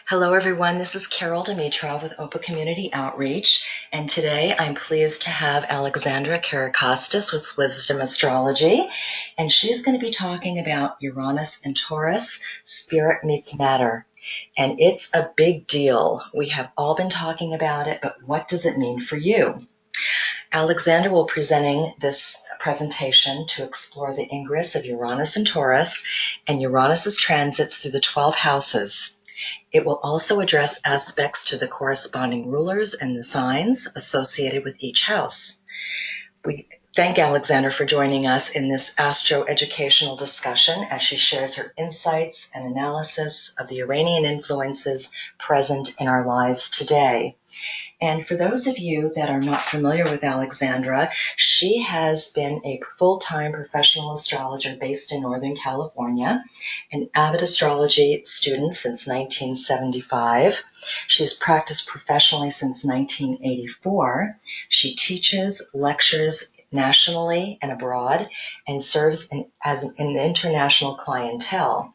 Hello, everyone. This is Carol Dimitrov with OPA Community Outreach, and today I'm pleased to have Alexandra Karacostas with Wisdom Astrology, and she's going to be talking about Uranus and Taurus, spirit meets matter. And it's a big deal. We have all been talking about it, but what does it mean for you? Alexandra will be presenting this presentation to explore the ingress of Uranus and Taurus and Uranus's transits through the 12 houses. It will also address aspects to the corresponding rulers and the signs associated with each house. We thank Alexandra for joining us in this astro-educational discussion as she shares her insights and analysis of the Uranian influences present in our lives today. And for those of you that are not familiar with Alexandra, she has been a full-time professional astrologer based in Northern California, an avid astrology student since 1975. She's practiced professionally since 1984. She teaches, lectures nationally and abroad, and serves as an international clientele.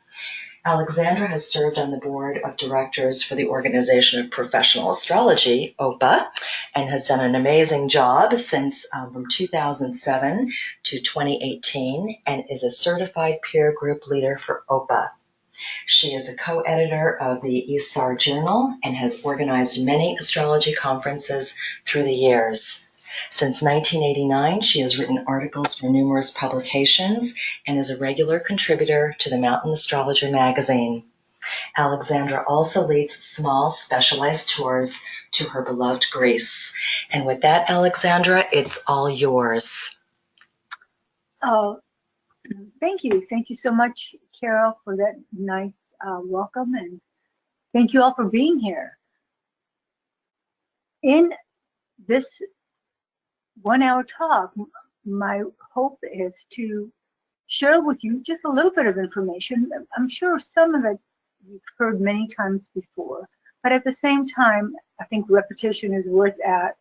Alexandra has served on the board of directors for the Organization of Professional Astrology, OPA, and has done an amazing job since from 2007 to 2018 and is a certified peer group leader for OPA. She is a co-editor of the ISAR Journal and has organized many astrology conferences through the years. Since 1989, she has written articles for numerous publications and is a regular contributor to the Mountain Astrologer magazine. Alexandra also leads small, specialized tours to her beloved Greece. And with that, Alexandra, it's all yours. Oh, thank you. Thank you so much, Carol, for that nice welcome, and thank you all for being here. In this 1 hour talk, my hope is to share with you just a little bit of information. I'm sure some of it you've heard many times before, but at the same time, I think repetition is worth it.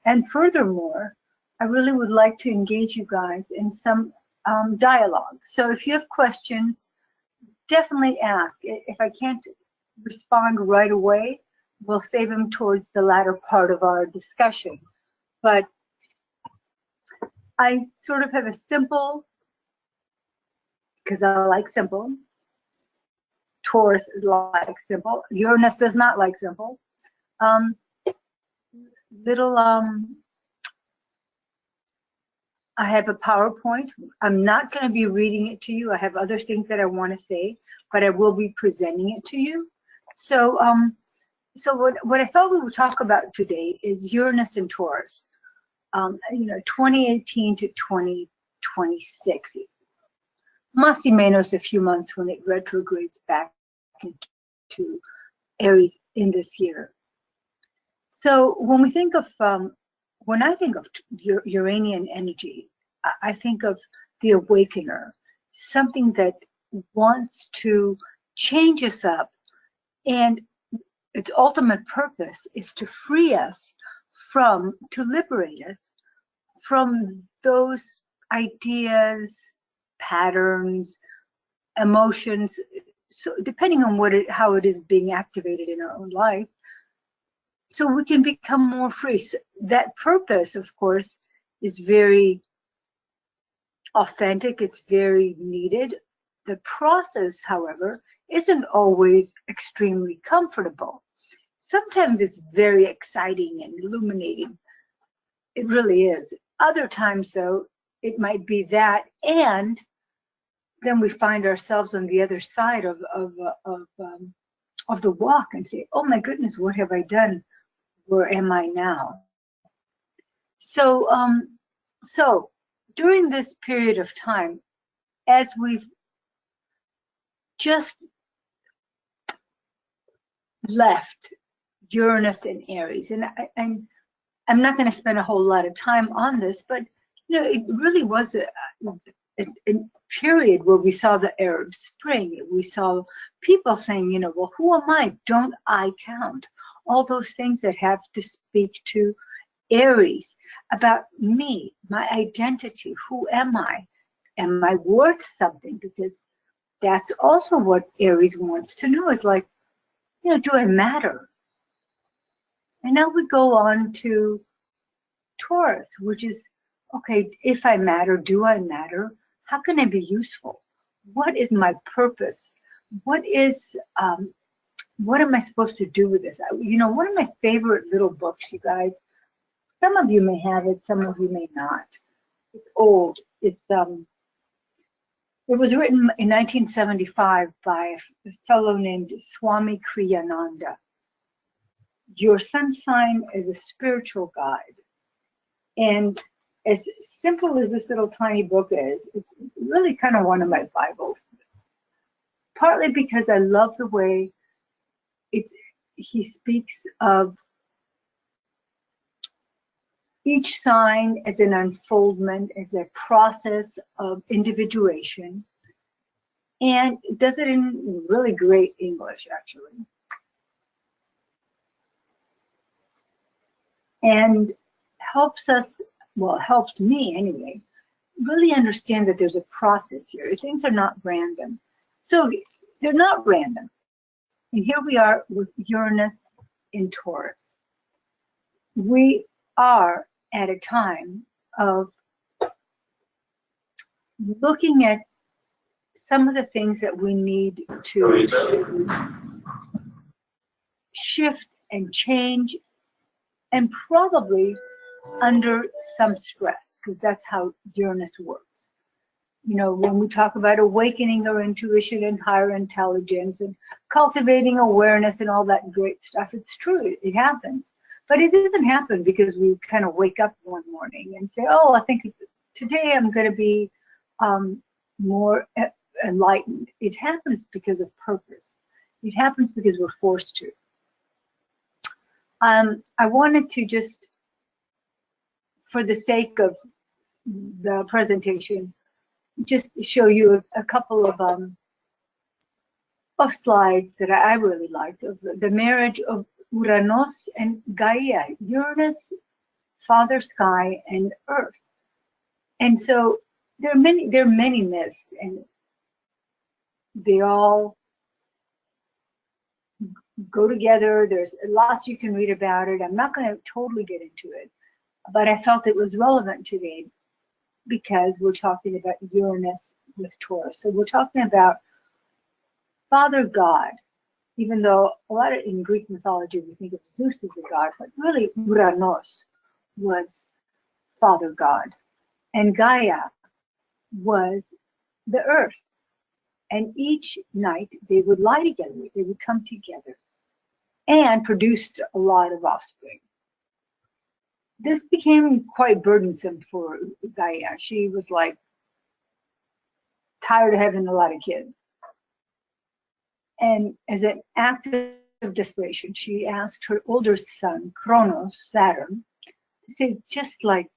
And furthermore, I really would like to engage you guys in some dialogue. So if you have questions, definitely ask. If I can't respond right away, we'll save them towards the latter part of our discussion. But I sort of have a simple, because I like simple. Taurus likes simple. Uranus does not like simple. I have a PowerPoint. I'm not going to be reading it to you. I have other things that I want to say, but I will be presenting it to you. So, what I thought we would talk about today is Uranus and Taurus. 2018 to 2026. Más y menos a few months when it retrogrades back into Aries in this year. So when we think of, when I think of Uranian energy, I think of the awakener, something that wants to change us up, and its ultimate purpose is to free us to liberate us from those ideas, patterns, emotions, so depending on how it is being activated in our own life, so we can become more free. So that purpose, of course, is very authentic, it's very needed. The process, however, isn't always extremely comfortable. Sometimes it's very exciting and illuminating. It really is. Other times, though, it might be that, and then we find ourselves on the other side of the walk and say, "Oh my goodness, what have I done? Where am I now?" So, so during this period of time, as we've just left Uranus in Aries, and I'm not going to spend a whole lot of time on this, but it really was a period where we saw the Arab Spring. We saw people saying, well, who am I? Don't I count? All those things that have to speak to Aries, about me, my identity. Who am I? Am I worth something? Because that's also what Aries wants to know, is like, do I matter? And now we go on to Taurus, which is, okay, if I matter, do I matter? How can I be useful? What is my purpose? What am I supposed to do with this? One of my favorite little books, you guys, some of you may have it, some of you may not. It's old. It was written in 1975 by a fellow named Swami Kriyananda. Your sun sign is a spiritual guide. And as simple as this little tiny book is, it's really kind of one of my Bibles. Partly because I love the way he speaks of each sign as an unfoldment, as a process of individuation, and does it in really great English, actually. And helps us, well, helped me anyway, really understand that there's a process here. Things are not random. So they're not random. And here we are with Uranus in Taurus. We are at a time of looking at some of the things that we need to shift and change, and probably under some stress, because that's how Uranus works. When we talk about awakening our intuition and higher intelligence and cultivating awareness and all that great stuff, it's true, it happens. But it doesn't happen because we kind of wake up one morning and say, oh, I think today I'm going to be more enlightened. It happens because of purpose. It happens because we're forced to. I wanted to just, for the sake of the presentation, just show you a couple of slides that I really liked of the marriage of Uranus and Gaia. Uranus, Father Sky, and Earth. And so there are many myths, and they all go together. There's lots you can read about it. I'm not going to totally get into it, but I felt it was relevant today because we're talking about Uranus with Taurus. So we're talking about Father God, even though a lot of in Greek mythology we think of Zeus as a god, but really Uranus was Father God, and Gaia was the earth. And each night they would lie together, they would come together and produced a lot of offspring. This became quite burdensome for Gaia. She was like tired of having a lot of kids. And as an act of desperation, she asked her older son, Kronos, Saturn, to say, just like,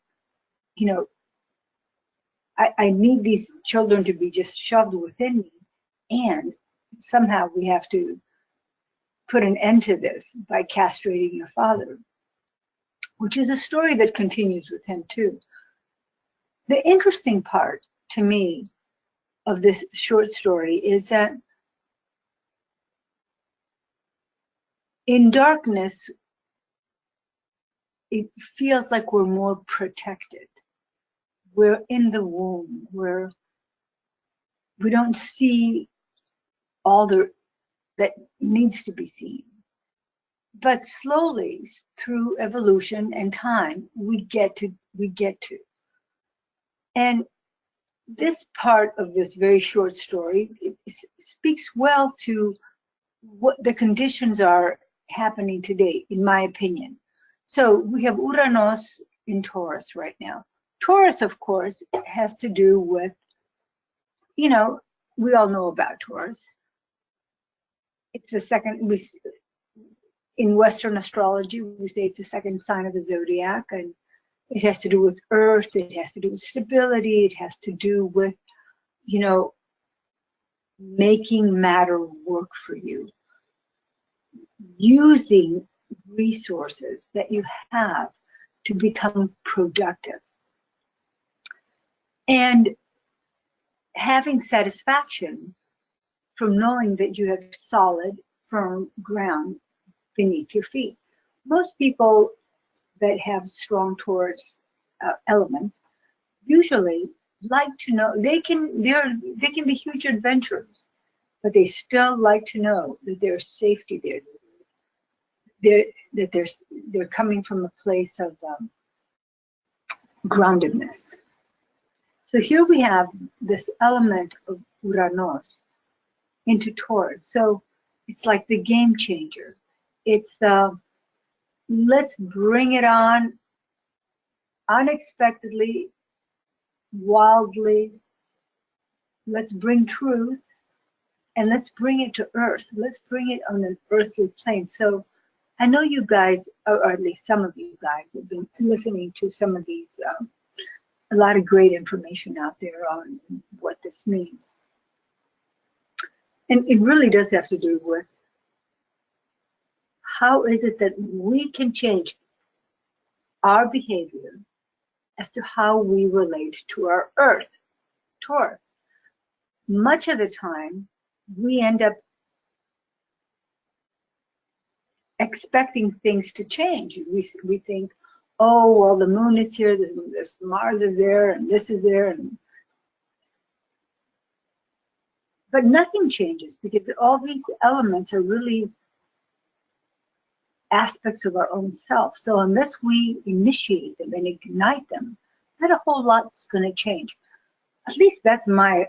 I need these children to be just shoved within me, and somehow we have to put an end to this by castrating your father, which is a story that continues with him too. The interesting part to me of this short story is that in darkness, it feels like we're more protected. We're in the womb, we don't see all that needs to be seen. But slowly, through evolution and time, we get to. And this part of this very short story, it speaks well to what the conditions are happening today, in my opinion. So we have Uranus in Taurus right now. Taurus, of course, has to do with, we all know about Taurus. It's the second, in Western astrology, we say it's the second sign of the zodiac, and it has to do with Earth, it has to do with stability, it has to do with, making matter work for you, using resources that you have to become productive, and having satisfaction from knowing that you have solid firm ground beneath your feet. Most people that have strong Taurus elements usually like to know they can be huge adventurers, but they still like to know that there's safety there. They're coming from a place of groundedness. So here we have this element of Uranus into Taurus. So it's like the game changer. It's the let's bring it on unexpectedly, wildly. Let's bring truth and let's bring it to earth. Let's bring it on an earthly plane. So I know you guys, or at least some of you guys, have been listening to some of these, a lot of great information out there on what this means. And it really does have to do with how is it that we can change our behavior as to how we relate to our earth, Taurus. Much of the time, we end up expecting things to change. We think, oh, well, the moon is here, this Mars is there, and this is there, but nothing changes because all these elements are really aspects of our own self. So unless we initiate them and ignite them, not a whole lot's going to change. At least that's my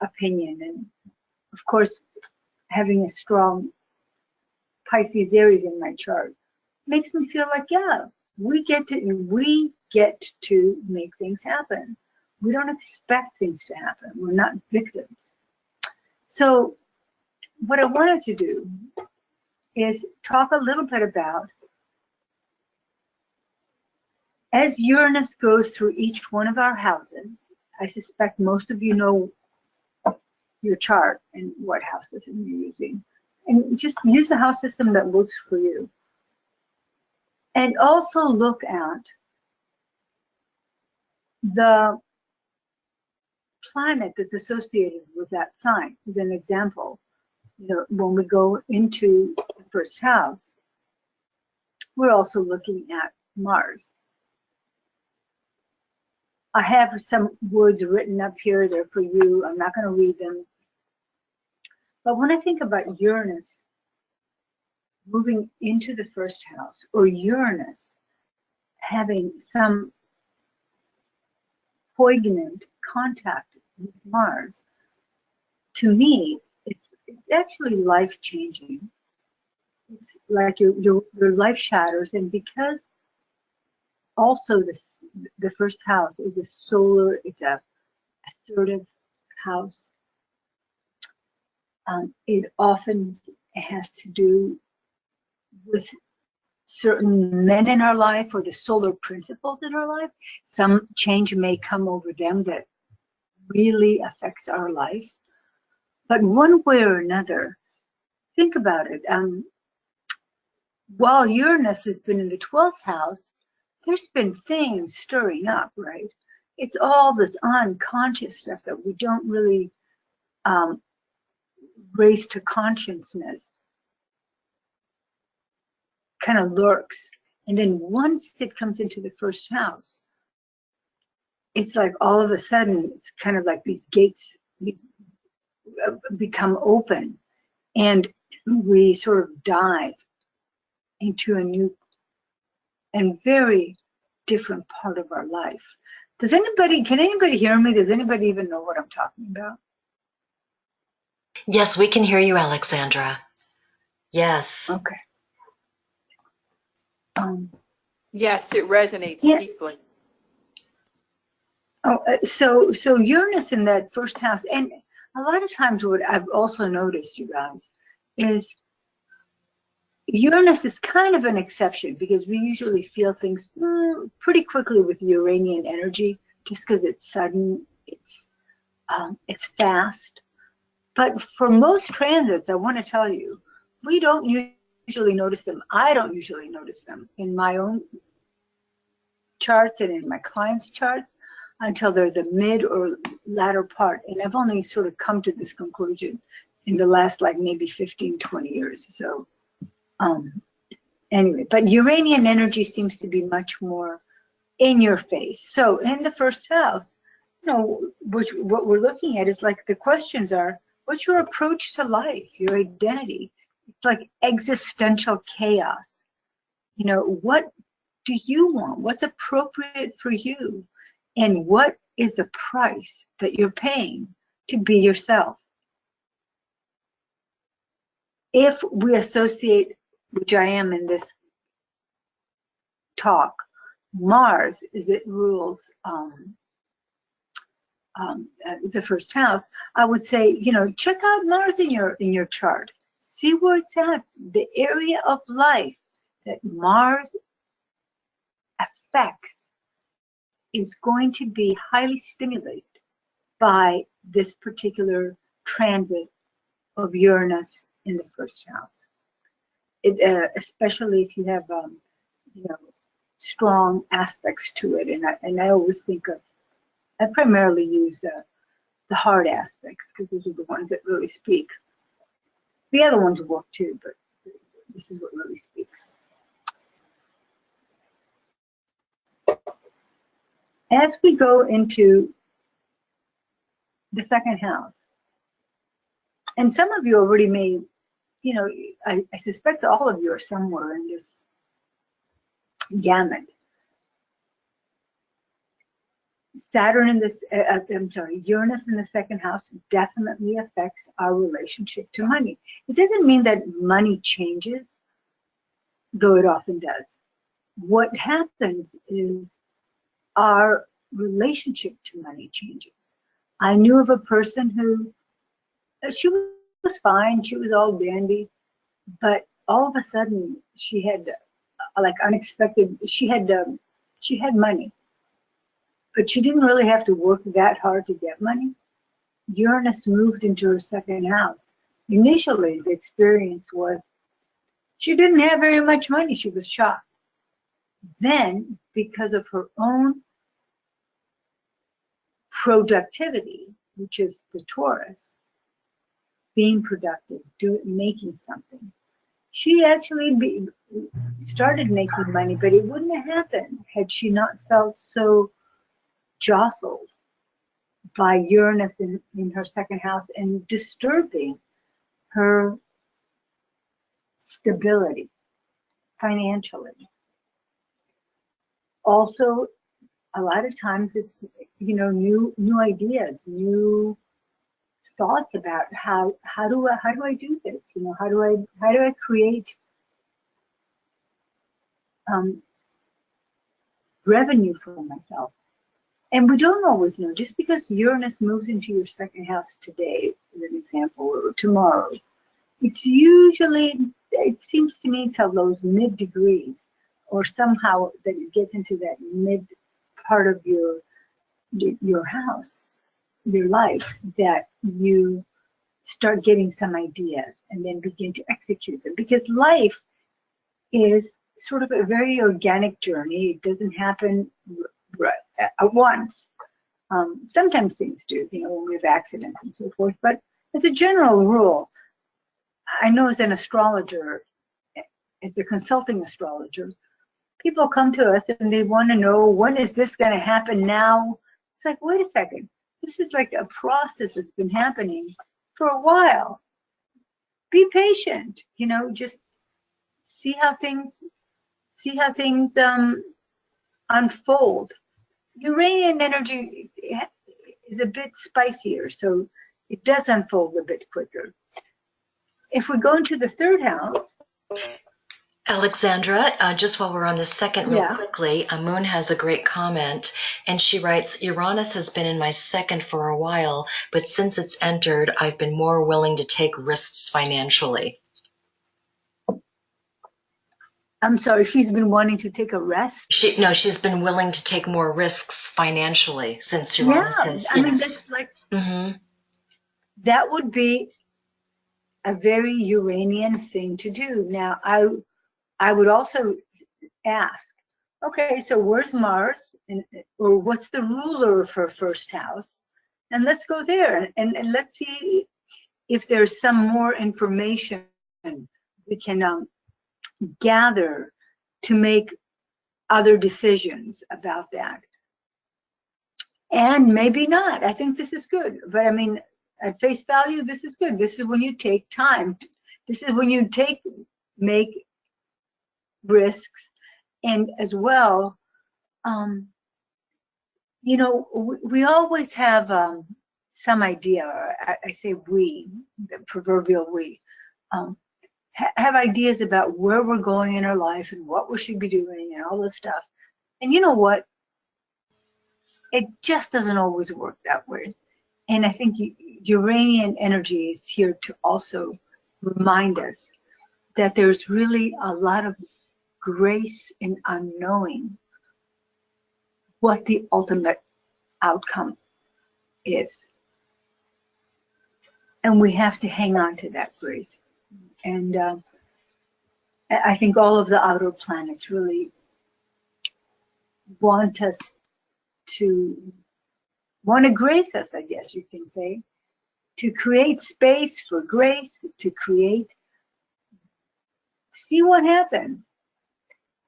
opinion. And of course, having a strong Pisces Aries in my chart makes me feel like, yeah, we get to make things happen. We don't expect things to happen. We're not victims. So what I wanted to do is talk a little bit about, as Uranus goes through each one of our houses, I suspect most of you know your chart and what house system you're using. And just use the house system that works for you. And also look at the planet that's associated with that sign. As an example, you know, when we go into the first house, we're also looking at Mars. I have some words written up here. They're for you. I'm not going to read them. But when I think about Uranus moving into the first house, or Uranus having some poignant contact with Mars, to me, it's actually life-changing. It's like your life shatters, and because also the first house is a solar, it's a assertive house. It often has to do with certain men in our life or the solar principles in our life. Some change may come over them that really affects our life. But one way or another, think about it. While Uranus has been in the 12th house, there's been things stirring up, right? It's all this unconscious stuff that we don't really raise to consciousness, kind of lurks. And then once it comes into the first house, it's like all of a sudden, it's kind of like these gates become open, and we sort of dive into a new and very different part of our life. Can anybody hear me? Does anybody even know what I'm talking about? Yes, we can hear you, Alexandra. Yes. Okay. Yes, it resonates deeply. So Uranus in that first house, and a lot of times what I've also noticed, you guys, is Uranus is kind of an exception because we usually feel things pretty quickly with Uranian energy, just because it's sudden, it's fast. But for most transits, I want to tell you, we don't usually notice them. I don't usually notice them in my own charts and in my clients' charts until they're the mid or latter part. And I've only sort of come to this conclusion in the last like maybe 15, 20 years. So anyway, but Uranian energy seems to be much more in your face. So in the first house, you know, what we're looking at is like the questions are, what's your approach to life, your identity? It's like existential chaos. You know, what do you want? What's appropriate for you? And what is the price that you're paying to be yourself? If we associate, which I am in this talk, Mars as it rules the first house, I would say, you know, check out Mars in your chart. See where it's at. The area of life that Mars affects is going to be highly stimulated by this particular transit of Uranus in the first house. Especially if you have, you know, strong aspects to it. And I always think of, I primarily use the hard aspects because those are the ones that really speak. The other ones work too, but this is what really speaks. As we go into the second house, and some of you already may, you know, I suspect all of you are somewhere in this gamut. Saturn in this, Uranus in the second house definitely affects our relationship to money. It doesn't mean that money changes, though it often does. What happens is our relationship to money changes. I knew of a person who, she was fine, she was all dandy, but all of a sudden she had like unexpected, she had money. But she didn't really have to work that hard to get money. Uranus moved into her second house. Initially, the experience was she didn't have very much money. She was shocked. Then, because of her own productivity, which is the Taurus, being productive, making something, she actually started making money, but it wouldn't have happened had she not felt so jostled by Uranus in her second house and disturbing her stability financially. Also, a lot of times it's, you know, new ideas, new thoughts about how do I do this? You know, how do I create revenue for myself? And we don't always know. Just because Uranus moves into your second house today, as an example, or tomorrow, it's usually, it seems to me, till those mid degrees, or somehow that it gets into that mid part of your house, your life, that you start getting some ideas and then begin to execute them. Because life is sort of a very organic journey. It doesn't happen at once. Sometimes things do, you know, when we have accidents and so forth. But as a general rule, I know as an astrologer, as a consulting astrologer, people come to us and they want to know, when is this going to happen now? It's like, wait a second. This is like a process that's been happening for a while. Be patient, you know, just see how things unfold. Uranian energy is a bit spicier, so it does unfold a bit quicker. If we go into the third house, Alexandra, just while we're on the second real quickly, Moon has a great comment, and she writes, Uranus has been in my second for a while, but since it's entered, I've been more willing to take risks financially. I'm sorry, she's been wanting to take a rest? She's been willing to take more risks financially since Uranus has, I mean, that's like, that would be a very Uranian thing to do. Now, I would also ask, okay, so where's Mars, or what's the ruler of her first house? And let's go there and let's see if there's some more information we can gather to make other decisions about that. And maybe not. I think this is good. But I mean, at face value, this is good. This is when you take time. This is when you make risks. And as well, you know, we always have some idea, or I say we, the proverbial we, have ideas about where we're going in our life and what we should be doing and all this stuff. And you know what? It just doesn't always work that way. And I think Uranian energy is here to also remind us that there's really a lot of grace in unknowing what the ultimate outcome is. And we have to hang on to that grace. And I think all of the outer planets really want to grace us, I guess you can say, to create space for grace, to see what happens.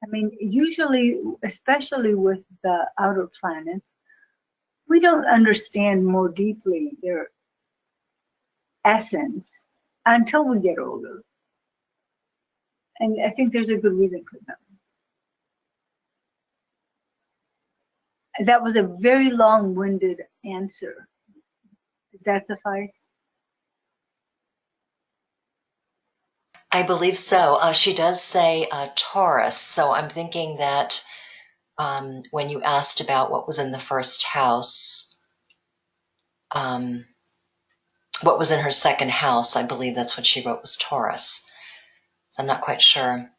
I mean, usually, especially with the outer planets, we don't understand more deeply their essence until we get older. And I think there's a good reason for that. That was a very long-winded answer. Did that suffice? I believe so. She does say Taurus, so I'm thinking that when you asked about what was in the first house, what was in her second house, I believe that's what she wrote was Taurus. I'm not quite sure.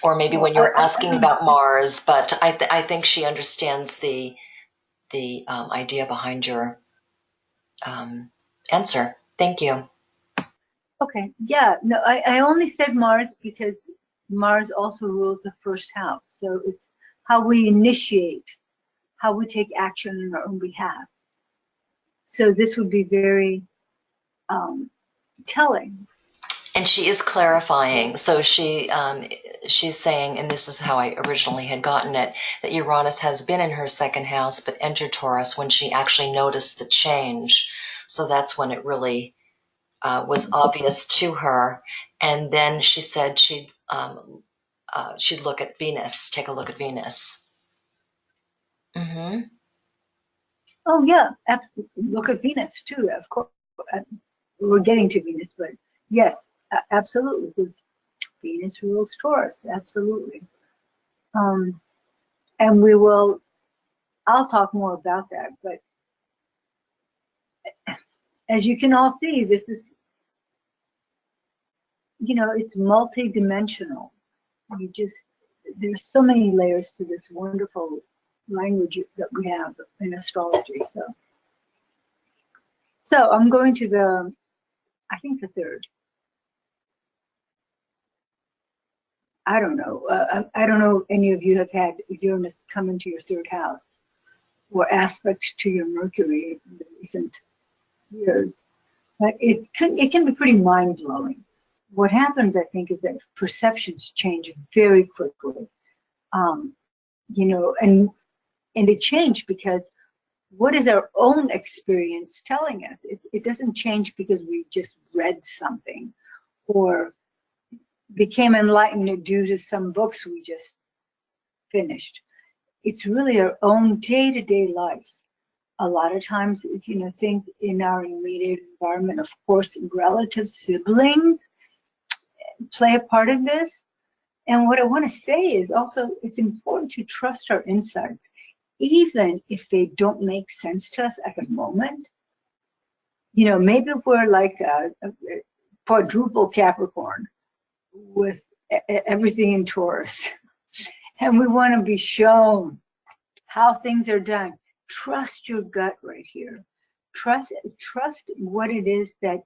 Or maybe when you were asking about Mars, but I think she understands the idea behind your answer. Thank you. Okay, yeah, no, I only said Mars because Mars also rules the first house. So it's how we initiate, how we take action on our own behalf. So this would be very telling. And she is clarifying. So she's saying, and this is how I originally had gotten it, that Uranus has been in her second house but entered Taurus when she actually noticed the change. So that's when it really was obvious to her. And then she said she'd look at Venus, take a look at Venus. Mm-hmm. Oh yeah, absolutely. Look at Venus too, of course. We're getting to Venus, but yes, absolutely, because Venus rules Taurus, absolutely. And I'll talk more about that, but as you can all see, this is, you know, it's multi-dimensional. There's so many layers to this wonderful language that we have in astrology. So I'm going to I think the third. I don't know. I don't know if any of you have had Uranus come into your third house or aspect to your Mercury in the recent years, but it can be pretty mind-blowing. What happens, I think, is that perceptions change very quickly. You know, and they change because what is our own experience telling us? It doesn't change because we just read something or became enlightened due to some books we just finished. It's really our own day-to-day life. A lot of times, you know, things in our immediate environment, of course, relatives, siblings play a part in this. And what I want to say is also, it's important to trust our insights, even if they don't make sense to us at the moment. You know, maybe we're like a quadruple Capricorn with everything in Taurus, and we want to be shown how things are done. Trust your gut right here. Trust what it is that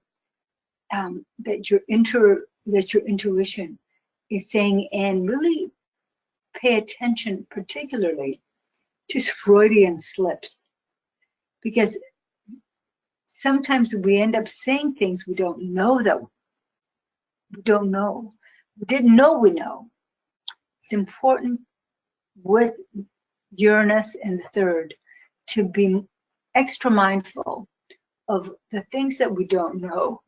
your intuition is saying, and really pay attention particularly to Freudian slips, because sometimes we end up saying things we don't know that we don't know. We didn't know we know. It's important with Uranus in the third to be extra mindful of the things that we don't know.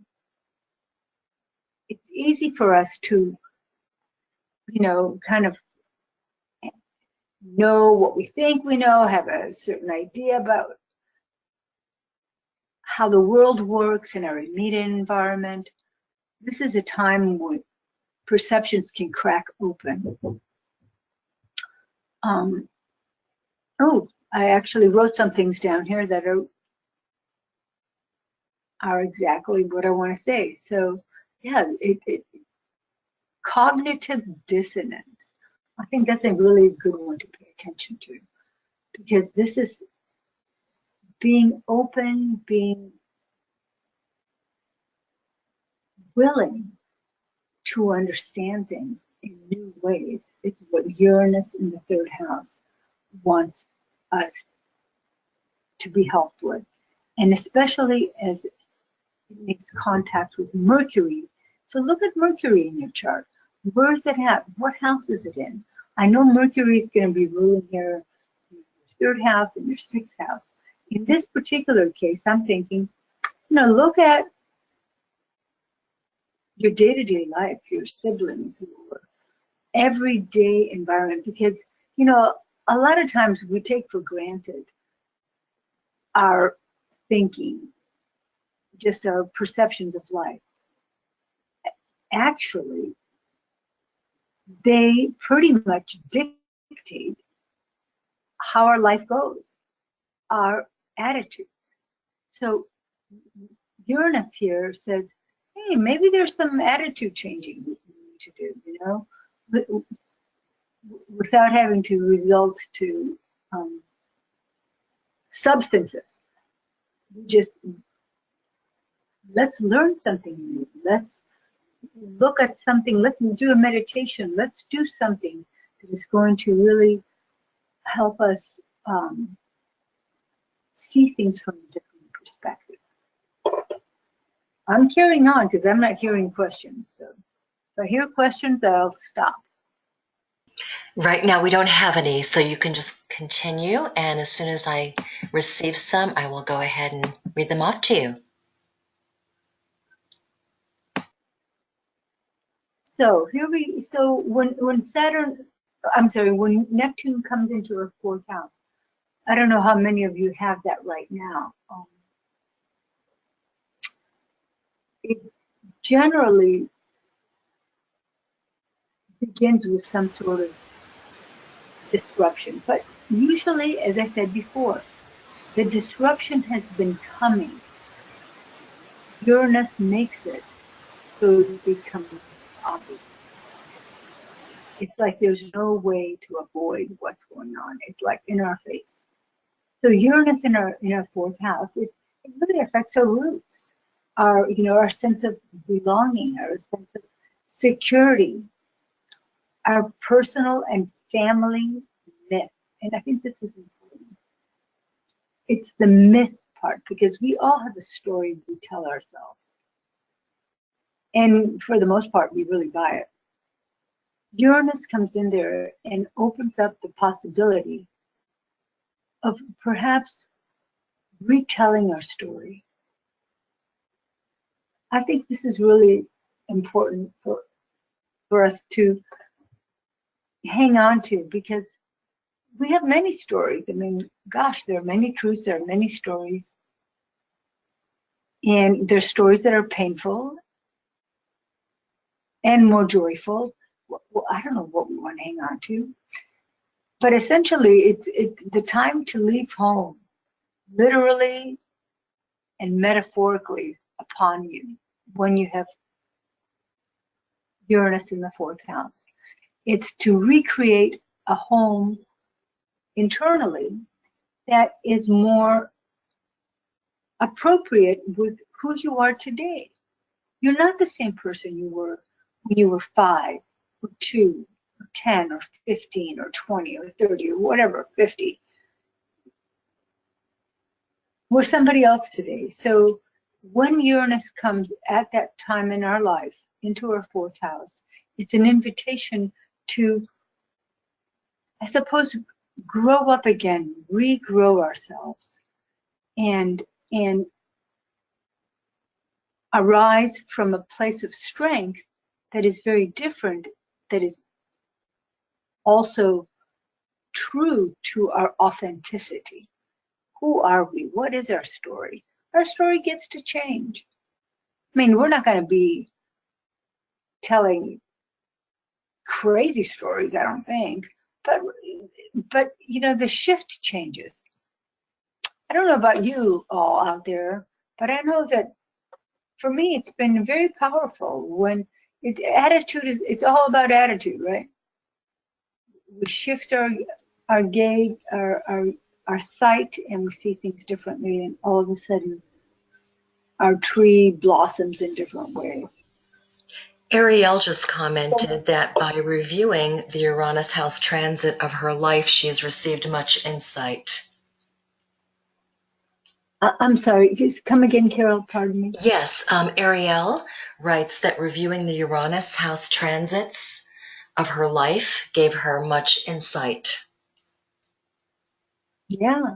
It's easy for us to, kind of know what we think we know, have a certain idea about how the world works in our immediate environment. This is a time when perceptions can crack open. I actually wrote some things down here that are exactly what I want to say. So yeah, cognitive dissonance. I think that's a really good one to pay attention to, because this is being open, being willing to understand things in new ways. It's what Uranus in the third house wants us to be helped with. And especially as it makes contact with Mercury. So look at Mercury in your chart. Where is it at? What house is it in? I know Mercury is going to be ruling here in your third house and your sixth house. In this particular case, I'm thinking, look at your day-to-day life, your siblings, your everyday environment, because, a lot of times we take for granted our thinking, just our perceptions of life. Actually, they pretty much dictate how our life goes, our attitudes. So Uranus here says, hey, maybe there's some attitude changing we need to do, without having to result to substances. Let's learn something new. Let's look at something. Let's do a meditation. Let's do something that is going to really help us see things from a different perspective. I'm carrying on because I'm not hearing questions. So if I hear questions, I'll stop. Right now we don't have any, so you can just continue, and as soon as I receive some, I will go ahead and read them off to you. So when when Neptune comes into our fourth house, I don't know how many of you have that right now. It generally begins with some sort of disruption, but usually, as I said before, the disruption has been coming. Uranus makes it so it becomes obvious. It's like there's no way to avoid what's going on. It's like in our face. So Uranus in our fourth house, it really affects our roots, our sense of belonging, our sense of security, our personal and family myth. And I think this is important. It's the myth part, because we all have a story we tell ourselves. And for the most part, we really buy it. Uranus comes in there and opens up the possibility of perhaps retelling our story. I think this is really important for us to hang on to, because we have many stories. I mean, gosh, there are many truths, there are many stories. And there's stories that are painful and more joyful. Well, I don't know what we want to hang on to. But essentially, it's the time to leave home, literally and metaphorically, upon you when you have Uranus in the fourth house. It's to recreate a home internally that is more appropriate with who you are today. You're not the same person you were when you were 5 or 2 or 10 or 15 or 20 or 30 or whatever, 50. We're somebody else today. So when Uranus comes at that time in our life into our fourth house, it's an invitation to, I suppose, grow up again, regrow ourselves, and arise from a place of strength that is very different, that is also true to our authenticity. Who are we? What is our story? Our story gets to change. I mean, we're not going to be telling crazy stories, I don't think, but you know, the shift changes. I don't know about you all out there, but I know that for me, it's been very powerful when attitude is, it's all about attitude, right? We shift our gaze, our sight, and we see things differently, and all of a sudden our tree blossoms in different ways. Ariel just commented that by reviewing the Uranus house transit of her life, she's received much insight. I'm sorry, just come again, Carol, pardon me. Yes, Ariel writes that reviewing the Uranus house transits of her life gave her much insight. Yeah,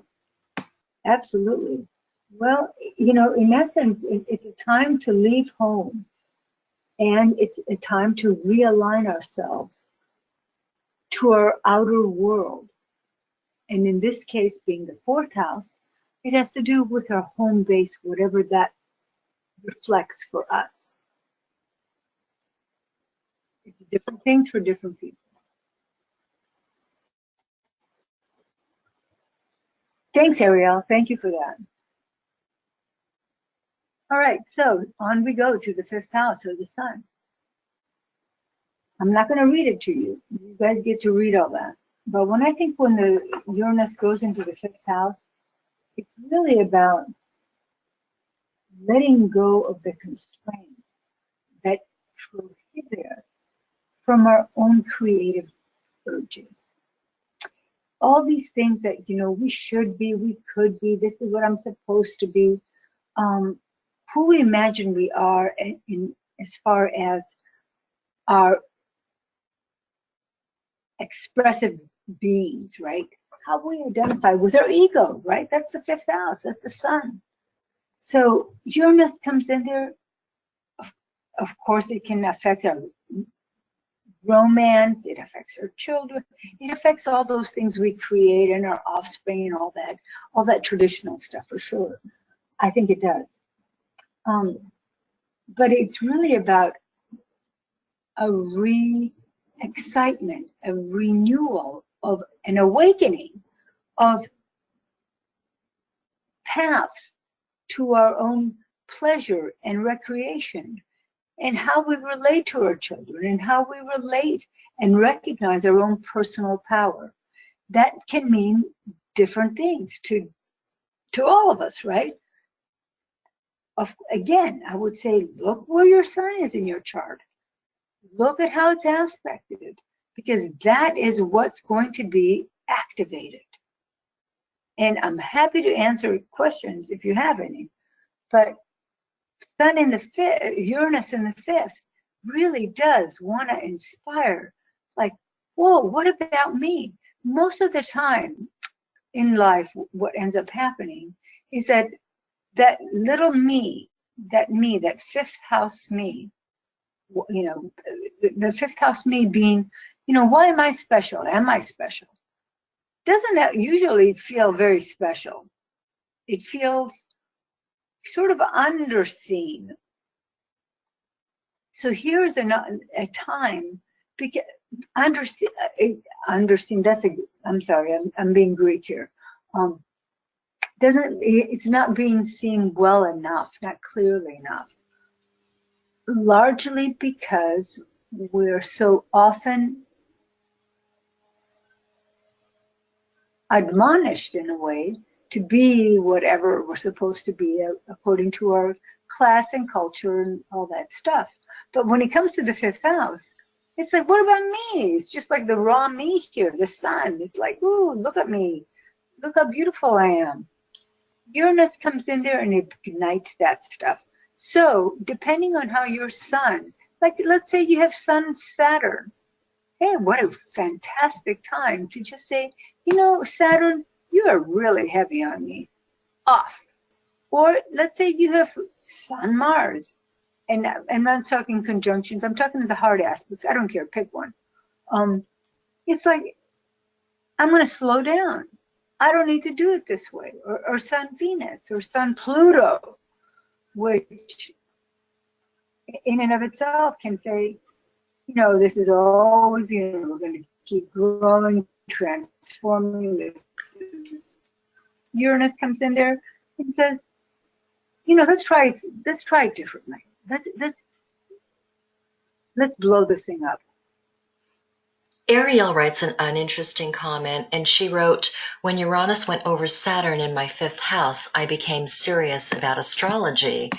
absolutely. Well, you know, in essence, it's a time to leave home, and it's a time to realign ourselves to our outer world. And in this case, being the fourth house, it has to do with our home base, whatever that reflects for us. It's different things for different people. Thanks, Ariel. Thank you for that. All right, so on we go to the fifth house, or the sun. I'm not going to read it to you. You guys get to read all that. But when the Uranus goes into the fifth house, it's really about letting go of the constraints that prohibit us from our own creative urges. All these things that, you know, we should be, we could be, this is what I'm supposed to be, who we imagine we are in as far as our expressive beings, right? How we identify with our ego, right? That's the fifth house, that's the sun. So Uranus comes in there. Of course, it can affect our romance, it affects our children, it affects all those things we create and our offspring and all that traditional stuff, for sure. I think it does. But it's really about a excitement, a renewal of an awakening of paths to our own pleasure and recreation, and how we relate to our children, and how we relate and recognize our own personal power. That can mean different things to all of us, right? Again, I would say, look where your sun is in your chart. Look at how it's aspected, because that is what's going to be activated. And I'm happy to answer questions if you have any. But Sun in the fifth, Uranus in the fifth, really does want to inspire. Like, whoa, what about me? Most of the time in life, what ends up happening is that little me, that fifth house me, you know, the fifth house me being, you know, why am I special? Am I special? Doesn't that usually feel very special? It feels sort of underseen. So here's a time, because underseen, I'm sorry, I'm being Greek here. It's not being seen well enough, not clearly enough. Largely because we're so often admonished in a way to be whatever we're supposed to be according to our class and culture and all that stuff. But when it comes to the fifth house, it's like, what about me? It's just like the raw me here, the sun. It's like, ooh, look at me. Look how beautiful I am. Uranus comes in there and it ignites that stuff. So depending on how your sun, like let's say you have Sun Saturn, hey, what a fantastic time to just say, you know, Saturn, you are really heavy on me, off. Or let's say you have Sun Mars, and I'm not talking conjunctions, I'm talking the hard aspects, I don't care, pick one. It's like, I'm going to slow down. I don't need to do it this way. Or Sun Venus, or Sun Pluto, which in and of itself can say, you know, this is always, you know, we're going to keep growing, transforming. This Uranus comes in there and says, you know, let's try it differently. Let's blow this thing up. Ariel writes an uninteresting comment, and she wrote, when Uranus went over Saturn in my 5th house, I became serious about astrology.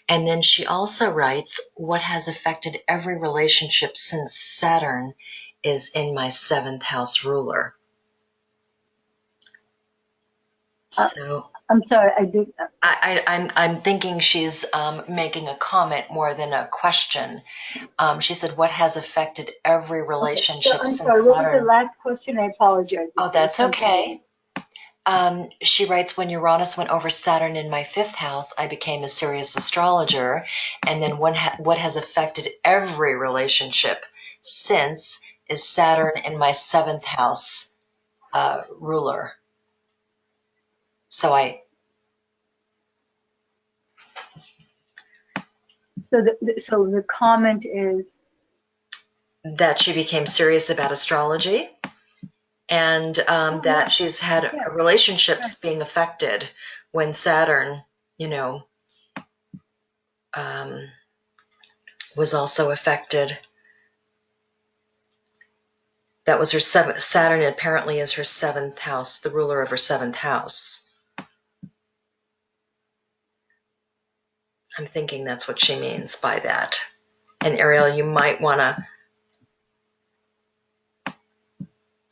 And then she also writes, what has affected every relationship since Saturn is in my 7th house ruler. So I'm sorry, I did. I'm thinking she's making a comment more than a question. She said, what has affected every relationship I'm since sorry, Saturn? what was the last question? I apologize. Oh, that's okay. She writes, when Uranus went over Saturn in my 5th house, I became a serious astrologer. And then what has affected every relationship since is Saturn in my 7th house ruler. So So the comment is that she became serious about astrology, and that she's had relationships being affected when Saturn, you know, was also affected. That was her 7th. Saturn apparently is her 7th house, the ruler of her 7th house. I'm thinking that's what she means by that. And Ariel, you might want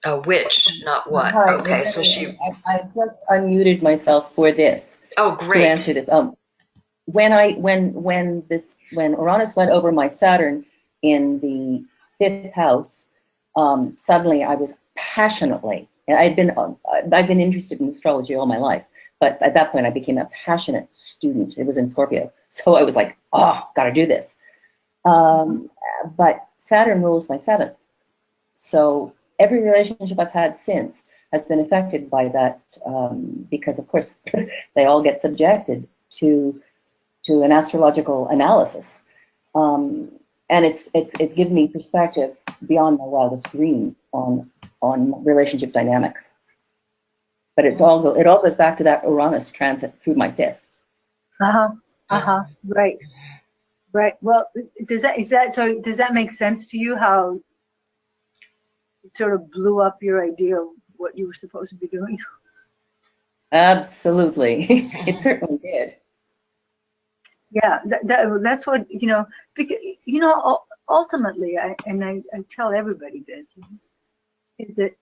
to, which, not what. Hi, okay, so she. I just unmuted myself for this. Oh, great. To answer this. When Uranus went over my Saturn in the 5th house, suddenly I was passionately, and I've been interested in astrology all my life, but at that point I became a passionate student. It was in Scorpio, so I was like, oh, gotta do this. But Saturn rules my 7th, so every relationship I've had since has been affected by that, because of course they all get subjected to an astrological analysis, and it's given me perspective beyond my wildest dreams on relationship dynamics. But it all goes back to that Uranus transit through my 5th. Right. Well, does that make sense to you? How it sort of blew up your idea of what you were supposed to be doing? Absolutely, it certainly did. Yeah, that's what, you know, because, you know, ultimately, I tell everybody this, is that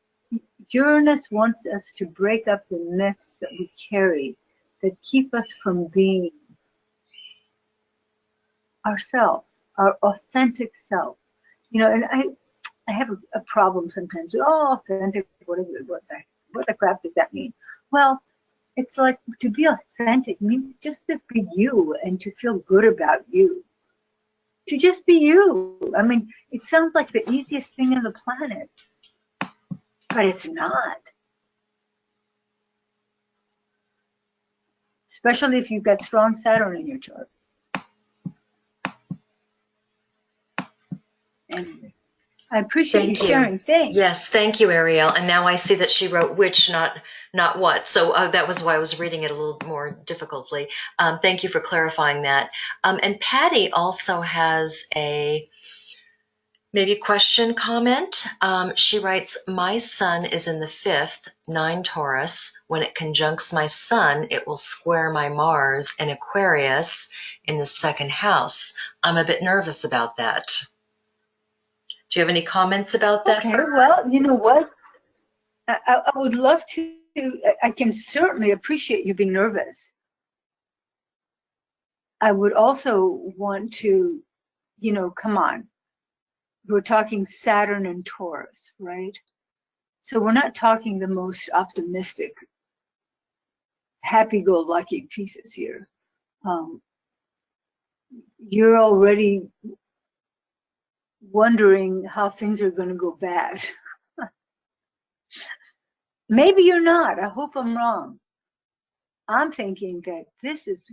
Uranus wants us to break up the myths that we carry that keep us from being ourselves, our authentic self. You know, and I have a problem sometimes. Oh, authentic, what is it? What the crap does that mean? Well, it's like, to be authentic means just to be you and to feel good about you. To just be you. I mean, it sounds like the easiest thing on the planet, but it's not. Especially if you've got strong Saturn in your chart. Anyway, I appreciate you sharing. Thanks. Yes, thank you, Ariel. And now I see that she wrote which, not what. So that was why I was reading it a little more difficultly. Thank you for clarifying that. And Patty also has a maybe question comment. She writes, my sun is in the 5th, 9 Taurus. When it conjuncts my sun, it will square my Mars in Aquarius in the 2nd house. I'm a bit nervous about that. Do you have any comments about that? Okay, well, you know what? I would love to I can certainly appreciate you being nervous. I would also want to, you know, come on. We're talking Saturn and Taurus, right? So we're not talking the most optimistic, happy-go-lucky pieces here. You're already wondering how things are going to go bad. Maybe you're not. I hope I'm wrong. I'm thinking that this is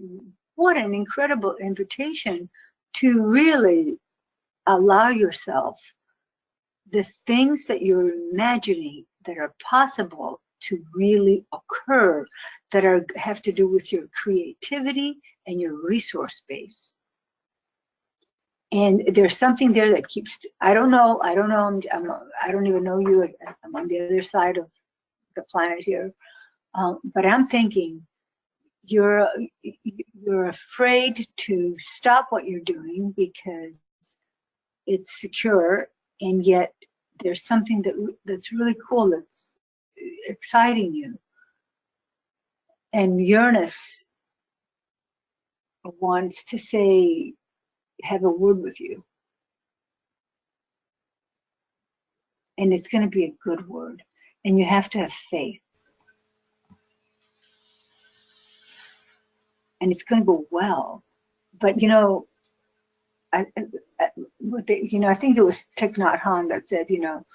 what an incredible invitation to really allow yourself the things that you're imagining that are possible to really occur, that have to do with your creativity and your resource base. And there's something there that keeps, I don't know, I don't even know you. I'm on the other side of the planet here. But I'm thinking you're afraid to stop what you're doing because it's secure, and yet there's something that's really cool, that's exciting you. And Uranus wants to say, have a word with you. And it's going to be a good word. And you have to have faith. And it's going to go well. But, you know, I think it was Thich Nhat Hanh that said, you know,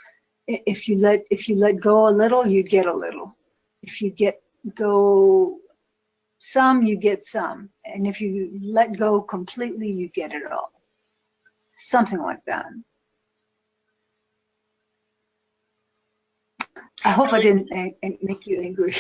if you let go a little, you get a little. If you go some, you get some. And if you let go completely, you get it all. Something like that. I hope I didn't make you angry.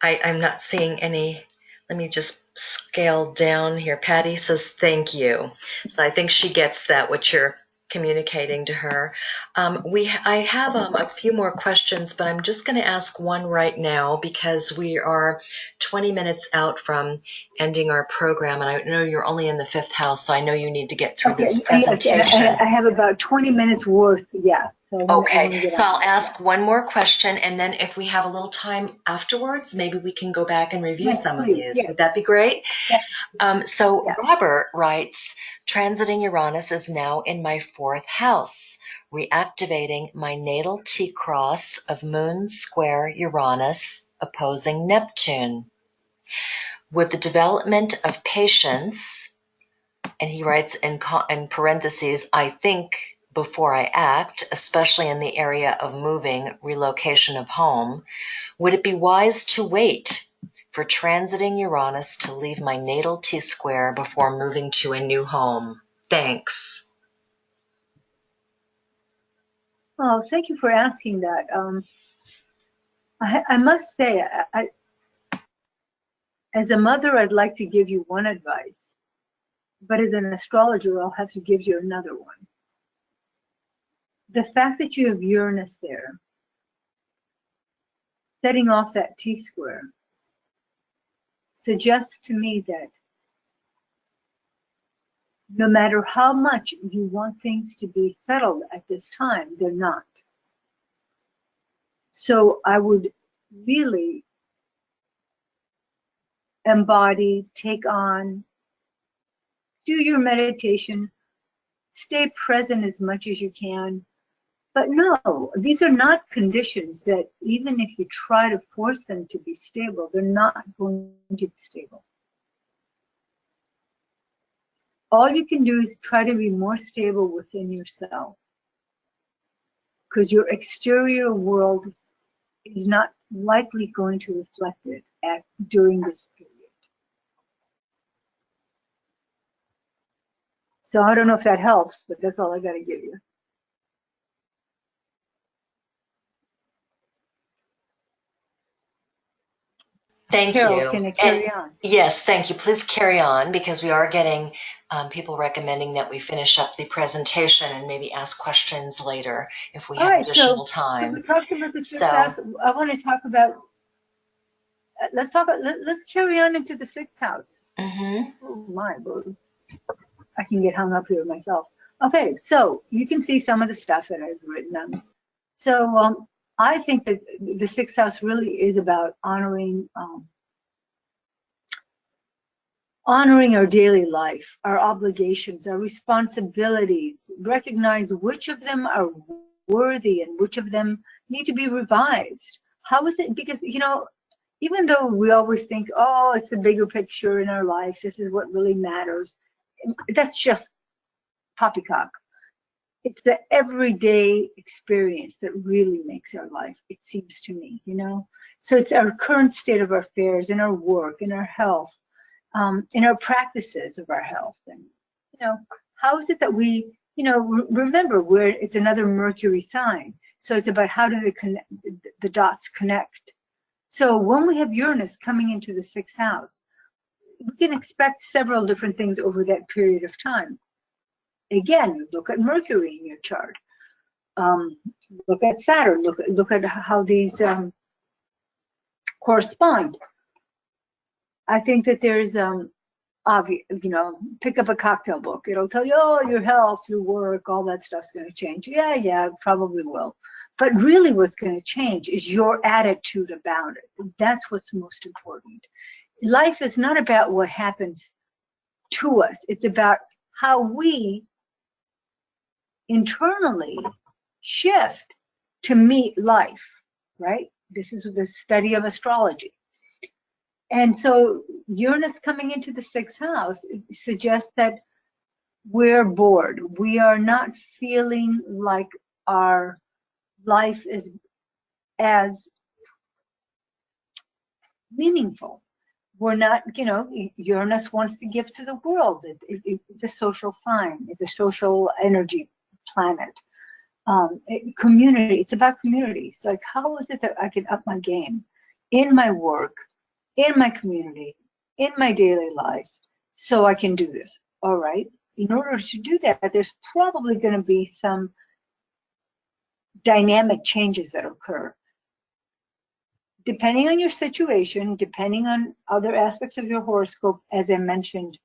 I'm not seeing any. Let me just scale down here. Patty says thank you. So I think she gets that, what you're communicating to her. I have a few more questions, but I'm just going to ask one right now because we are 20 minutes out from ending our program, and I know you're only in the 5th house, so I know you need to get through this presentation. Yes, I have about 20 minutes worth, yeah. Okay, so I'll ask one more question, and then if we have a little time afterwards, maybe we can go back and review some of these. Yes. Would that be great? Yes. Robert writes, transiting Uranus is now in my 4th house, reactivating my natal T-cross of Moon square Uranus opposing Neptune. With the development of patience, and he writes in parentheses, I think before I act, especially in the area of moving, relocation of home, would it be wise to wait for transiting Uranus to leave my natal T-square before moving to a new home? Thanks. Oh, thank you for asking that. I must say, as a mother, I'd like to give you one advice, but as an astrologer, I'll have to give you another one. The fact that you have Uranus there, setting off that T-square, suggests to me that no matter how much you want things to be settled at this time, they're not. So I would really embody, take on, do your meditation, stay present as much as you can. But no, these are not conditions that even if you try to force them to be stable, they're not going to be stable. All you can do is try to be more stable within yourself, because your exterior world is not likely going to reflect it during this period. So I don't know if that helps, but that's all I got to give you. Thank Carol, you. can I carry on? Yes, thank you. Please carry on, because we are getting people recommending that we finish up the presentation and maybe ask questions later if we have additional time. We talked about the 6th house. I want to talk about. Let's carry on into the 6th house. Oh my Lord, I can get hung up here myself. Okay, so you can see some of the stuff that I've written on. So I think that the sixth house really is about honoring our daily life, our obligations, our responsibilities, recognize which of them are worthy and which of them need to be revised. How is it? Because, you know, even though we always think, oh, it's the bigger picture in our lives, this is what really matters, that's just poppycock. It's the everyday experience that really makes our life, it seems to me, you know? So it's our current state of our affairs, in our work, in our health, in our practices of our health. And, you know, how is it that we, you know, remember it's another Mercury sign. So it's about how do the dots connect. So when we have Uranus coming into the sixth house, we can expect several different things over that period of time. Again, look at Mercury in your chart. Look at Saturn. Look at how these correspond. I think that there's obvious, you know, pick up a cocktail book. It'll tell you, oh, your health, your work, all that stuff's going to change. Yeah, it probably will. But really what's going to change is your attitude about it. That's what's most important. Life is not about what happens to us. It's about how we internally shift to meet life, right? This is the study of astrology. And so Uranus coming into the sixth house suggests that we're bored. We are not feeling like our life is as meaningful. We're not, you know, Uranus wants to give to the world. It's a social sign. It's a social energy planet. Community, it's about communities. Like, how is it that I can up my game in my work, in my community, in my daily life, so I can do this? All right. In order to do that, there's probably going to be some dynamic changes that occur. Depending on your situation, depending on other aspects of your horoscope, as I mentioned,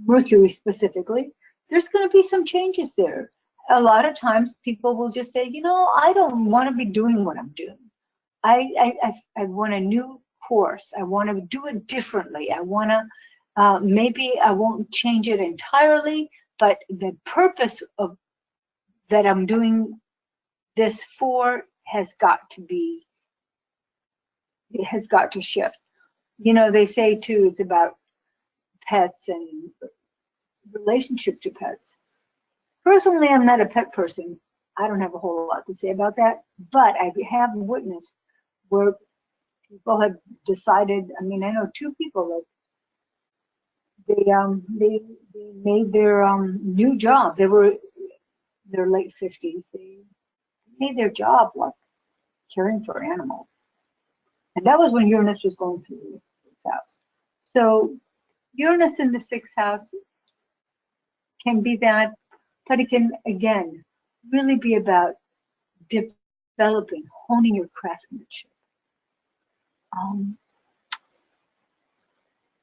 Mercury specifically, there's going to be some changes there. A lot of times people will just say, you know, I don't want to be doing what I'm doing. I want a new course. I want to do it differently. I want to, maybe I won't change it entirely, but the purpose of that I'm doing this for has got to be, it has got to shift. You know, they say too, it's about pets and relationship to pets. Personally, I'm not a pet person. I don't have a whole lot to say about that, but I have witnessed where people have decided, I mean, I know two people that they made their new job. They were in their late 50s. They made their job like caring for animals. And that was when Uranus was going through the sixth house. So Uranus in the sixth house can be that, but it can, again, really be about developing, honing your craftsmanship,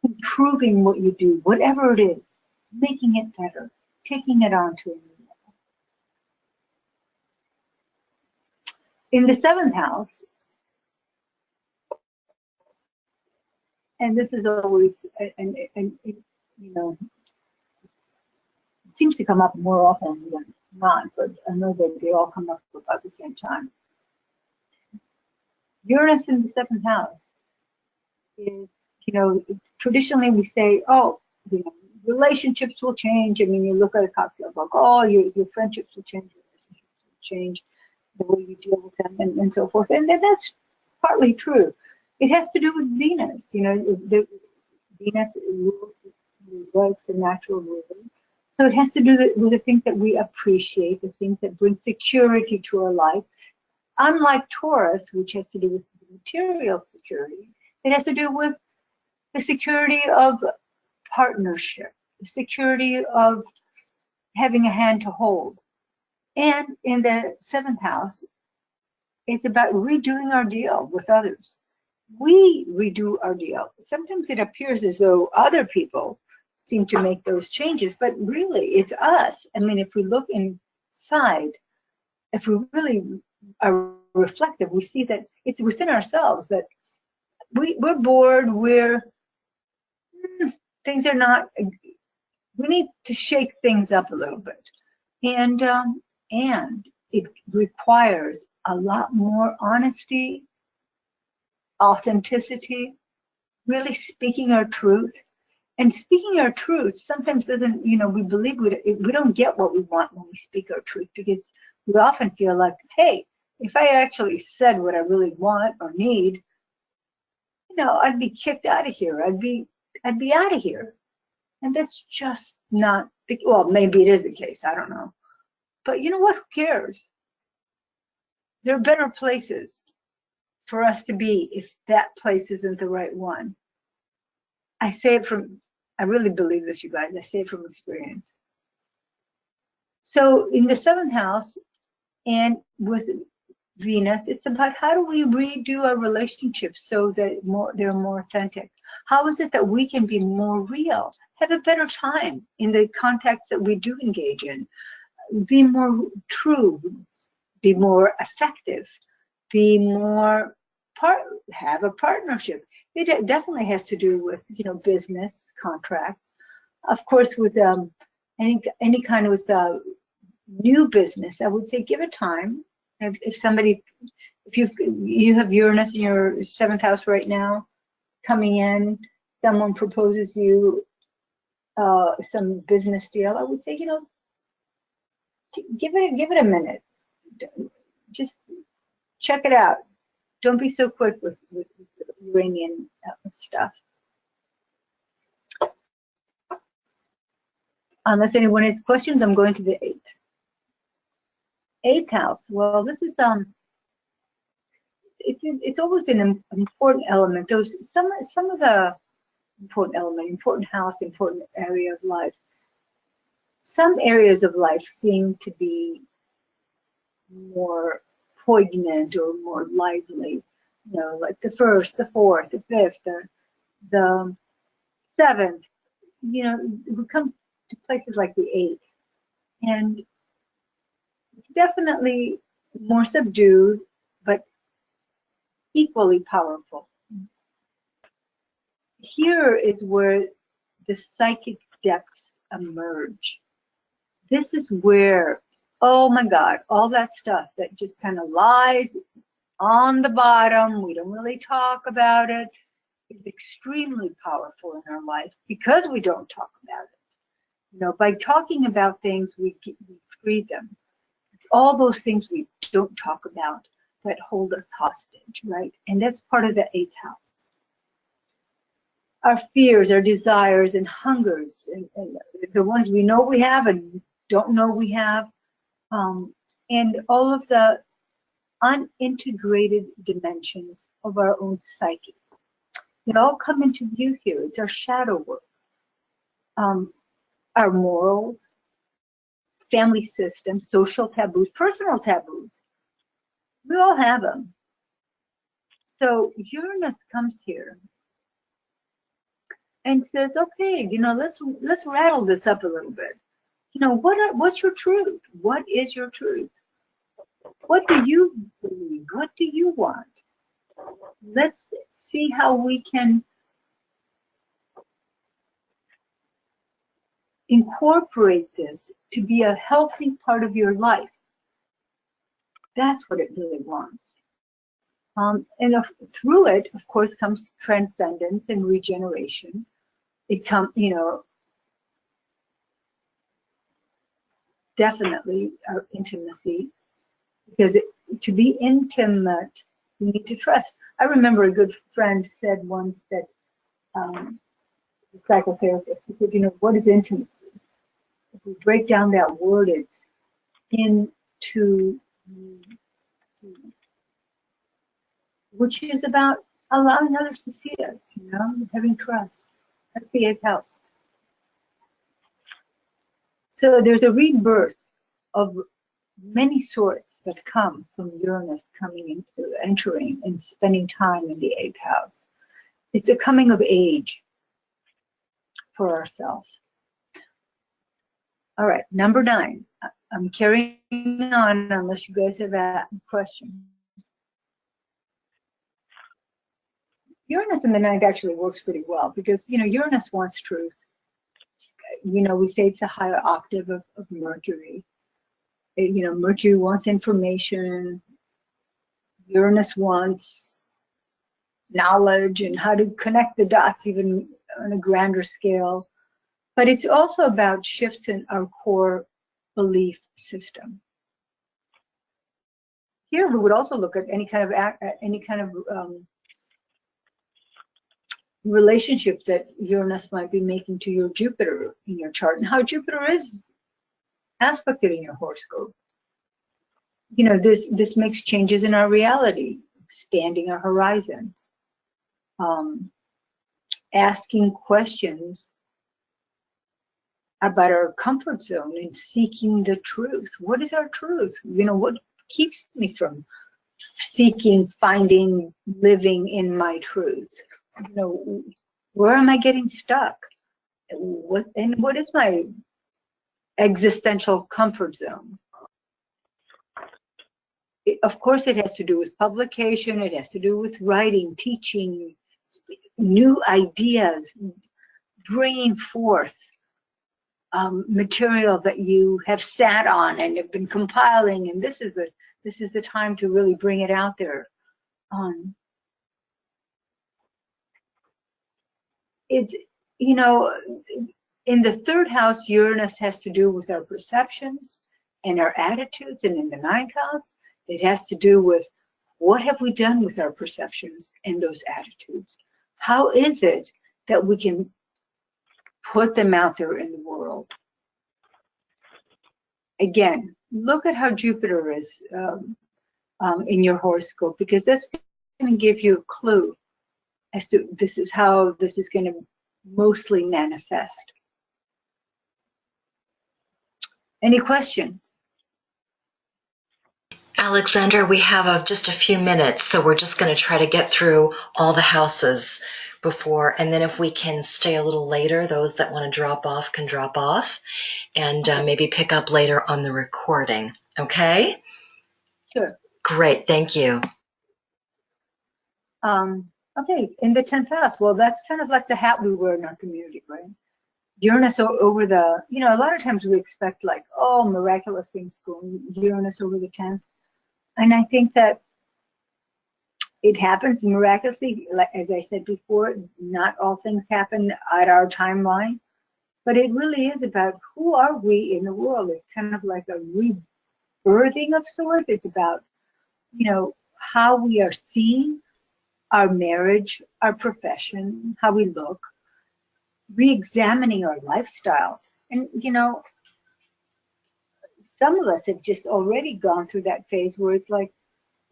improving what you do, whatever it is, making it better, taking it on to a new level. In the seventh house, and this is always, and you know, it seems to come up more often than not, but I know that they all come up about the same time. Uranus in the seventh house is, you know, traditionally we say, oh, you know, relationships will change. I mean, you look at a cocktail book, oh, your friendships will change, relationships will change, the way you deal with them, and so forth. And that's partly true. It has to do with Venus. You know, Venus rules the natural ruler. So it has to do with the things that we appreciate, the things that bring security to our life. Unlike Taurus, which has to do with material security, it has to do with the security of partnership, the security of having a hand to hold. And in the seventh house, it's about redoing our deal with others. We redo our deal. Sometimes it appears as though other people seem to make those changes, but really it's us. I mean, if we look inside, if we really are reflective. We see that it's within ourselves that we're bored, things are not, we need to shake things up a little bit. And it requires a lot more honesty, authenticity, really speaking our truth. And speaking our truth sometimes doesn't, we believe we don't get what we want when we speak our truth, because we often feel like, hey, if I actually said what I really want or need, I'd be kicked out of here. I'd be out of here. And that's just not, well, maybe it is the case, I don't know. But you know what, who cares? There are better places for us to be if that place isn't the right one. I really believe this, you guys. I say it from experience. So in the 7th house and with Venus, it's about how do we redo our relationships so that they're more authentic? How is it that we can be more real, have a better time in the contacts that we do engage in, be more true, be more effective, be more have a partnership? It definitely has to do with business contracts, of course. With any kind of new business, I would say give it time. If you have Uranus in your 7th house right now, coming in, someone proposes you some business deal, I would say give it a minute. Just check it out. Don't be so quick with Uranian stuff. Unless anyone has questions, I'm going to the 8th house. Well, this is it's always an important element. Some of the important house, important area of life. Some areas of life seem to be more poignant or more lively, like the 1st, the 4th, the 5th, the 7th. We come to places like the 8th, and it's definitely more subdued, but equally powerful. Here is where the psychic depths emerge. This is where, oh my God, all that stuff that just kind of lies on the bottom, we don't really talk about it, is extremely powerful in our life because we don't talk about it. By talking about things, we free them. It's all those things we don't talk about that hold us hostage, right? And that's part of the 8th house. Our fears, our desires, and hungers, and the ones we know we have and don't know we have, and all of the unintegrated dimensions of our own psyche. They all come into view here. It's our shadow work. Our morals, family systems, social taboos, personal taboos. We all have them. So Uranus comes here and says, okay, let's rattle this up a little bit. What's your truth? What is your truth? What do you believe? What do you want? Let's see how we can incorporate this to be a healthy part of your life. That's what it really wants. Through it, of course, comes transcendence and regeneration. It comes, definitely our intimacy, because to be intimate, we need to trust. I remember a good friend said once that, the psychotherapist, he said, what is intimacy? If we break down that word, it's into, which is about allowing others to see us, having trust. That's the 8th house. So there's a rebirth of many sorts that come from Uranus coming in, entering and spending time in the 8th house. It's a coming of age for ourselves. All right, number 9. I'm carrying on unless you guys have a question. Uranus in the ninth actually works pretty well because, you know, Uranus wants truth. You know, we say it's a higher octave of Mercury. You know, Mercury wants information. Uranus wants knowledge and how to connect the dots even on a grander scale. But it's also about shifts in our core belief system. Here we would also look at any kind of relationship that Uranus might be making to your Jupiter in your chart and how Jupiter is aspected in your horoscope. You know, this makes changes in our reality, expanding our horizons, asking questions about our comfort zone and seeking the truth. What is our truth? You know, what keeps me from seeking, finding, living in my truth? You know, where am I getting stuck? What is my existential comfort zone? Of course, it has to do with publication. It has to do with writing, teaching, new ideas, bringing forth material that you have sat on and have been compiling, and this is the time to really bring it out there. It's, you know, in the third house, Uranus has to do with our perceptions and our attitudes, and in the ninth house, it has to do with what have we done with our perceptions and those attitudes? How is it that we can put them out there in the world? Again, look at how Jupiter is in your horoscope, because that's going to give you a clue as to this is how this is going to mostly manifest. Any questions? Alexandra, we have just a few minutes, so we're just going to try to get through all the houses before, and then if we can stay a little later, those that want to drop off can drop off, and maybe pick up later on the recording. Okay? Sure. Great, thank you. Okay, in the 10th house, well, that's kind of like the hat we wear in our community, right? Uranus over the, you know, a lot of times we expect like, oh, miraculous things going, Uranus over the 10th. And I think that it happens miraculously. Like, as I said before, not all things happen at our timeline, but it really is about who are we in the world. It's kind of like a rebirthing of sorts. It's about, you know, how we are seen, our marriage, our profession, how we look, re-examining our lifestyle. And, you know, some of us have just already gone through that phase where it's like,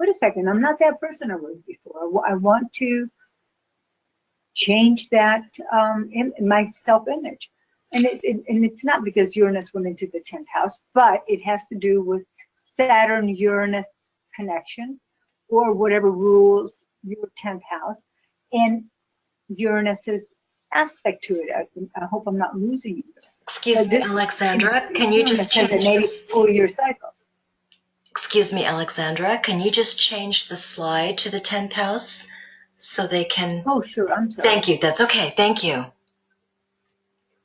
wait a second, I'm not that person I was before. I want to change that in my self-image. And it's not because Uranus went into the 10th house, but it has to do with Saturn-Uranus connections or whatever rules your 10th house and Uranus's aspect to it. I hope I'm not losing you. Excuse me, Alexandra, can you just change this? 4-year cycle. Excuse me, Alexandra, can you just change the slide to the 10th house so they can? Oh, sure, I'm sorry. Thank you, that's okay, thank you.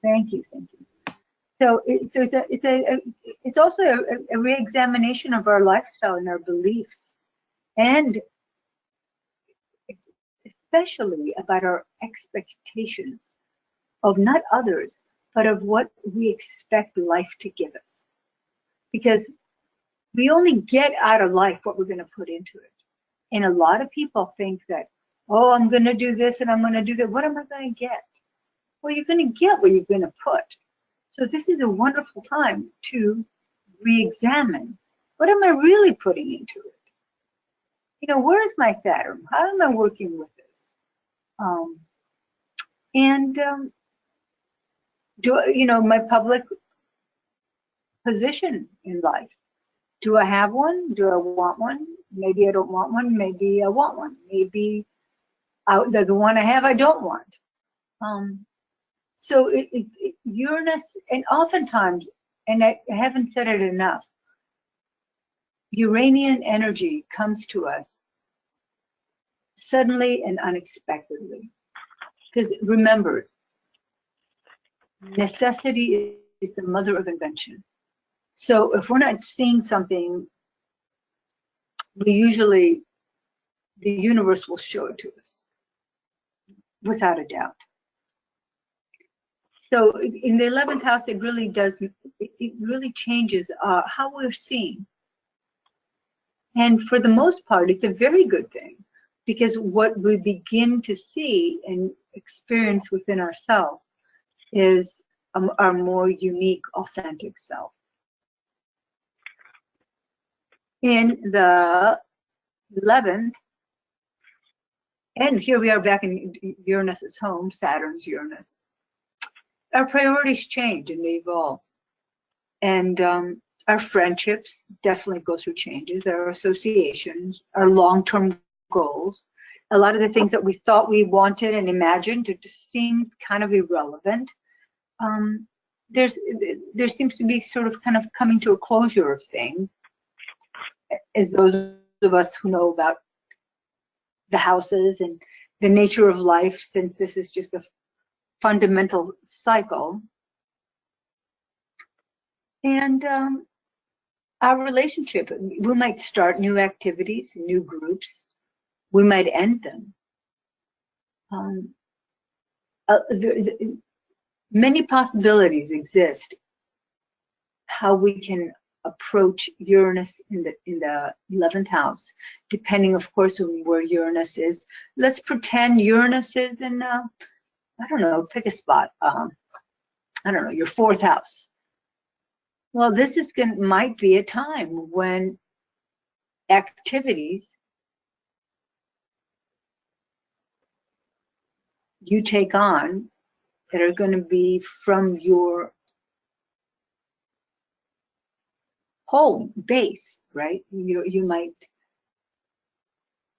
Thank you, thank you. So it's also a re-examination of our lifestyle and our beliefs, and especially about our expectations of not others, but of what we expect life to give us. Because we only get out of life what we're going to put into it. And a lot of people think that, oh, I'm going to do this and I'm going to do that. What am I going to get? Well, you're going to get what you're going to put. So this is a wonderful time to re-examine. What am I really putting into it? You know, where's my Saturn? How am I working with this? Do you know my public position in life? Do I have one? Do I want one? Maybe I don't want one. Maybe I want one. Maybe the one I have I don't want. So Uranus, and oftentimes and I haven't said it enough, Uranian energy comes to us suddenly and unexpectedly. Because remember, necessity is the mother of invention. So if we're not seeing something, we usually, the universe will show it to us, without a doubt. So in the 11th house, it really does, it really changes how we're seeing. And for the most part, it's a very good thing, because what we begin to see and experience within ourselves is our more unique, authentic self. In the 11th, and here we are back in Uranus's home, Saturn's Uranus, our priorities change and they evolve. And our friendships definitely go through changes, our associations, our long-term goals. A lot of the things that we thought we wanted and imagined to just seem kind of irrelevant. There seems to be sort of kind of coming to a closure of things, as those of us who know about the houses and the nature of life, since this is just a fundamental cycle. And our relationship, we might start new activities, new groups, we might end them. Many possibilities exist how we can approach Uranus in the 11th house, depending, of course, on where Uranus is. Let's pretend Uranus is in, I don't know, pick a spot. I don't know, your 4th house. Well, this is might be a time when activities you take on that are going to be from your home base, right? You might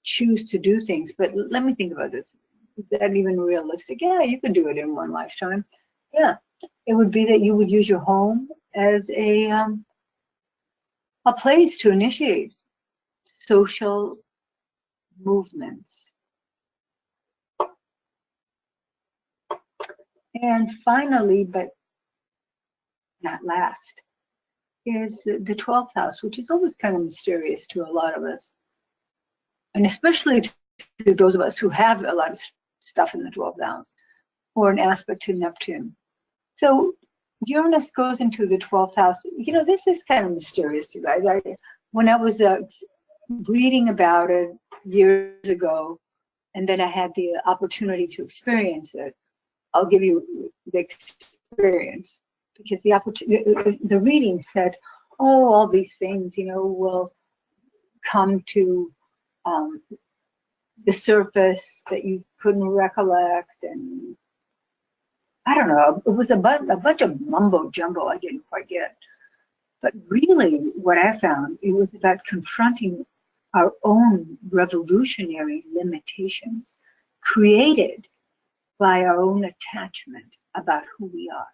choose to do things, but let me think about this. Is that even realistic? Yeah, you could do it in one lifetime. Yeah, it would be that you would use your home as a place to initiate social movements. And finally, but not last, is the 12th house, which is always kind of mysterious to a lot of us, and especially to those of us who have a lot of stuff in the 12th house or an aspect to Neptune. So Uranus goes into the 12th house. You know, this is kind of mysterious, you guys. When I was reading about it years ago, and then I had the opportunity to experience it, I'll give you the experience, because the reading said, oh, all these things, you know, will come to the surface that you couldn't recollect, and I don't know, it was a bunch of mumbo jumbo I didn't quite get. But really, what I found, it was about confronting our own revolutionary limitations created by our own attachment about who we are.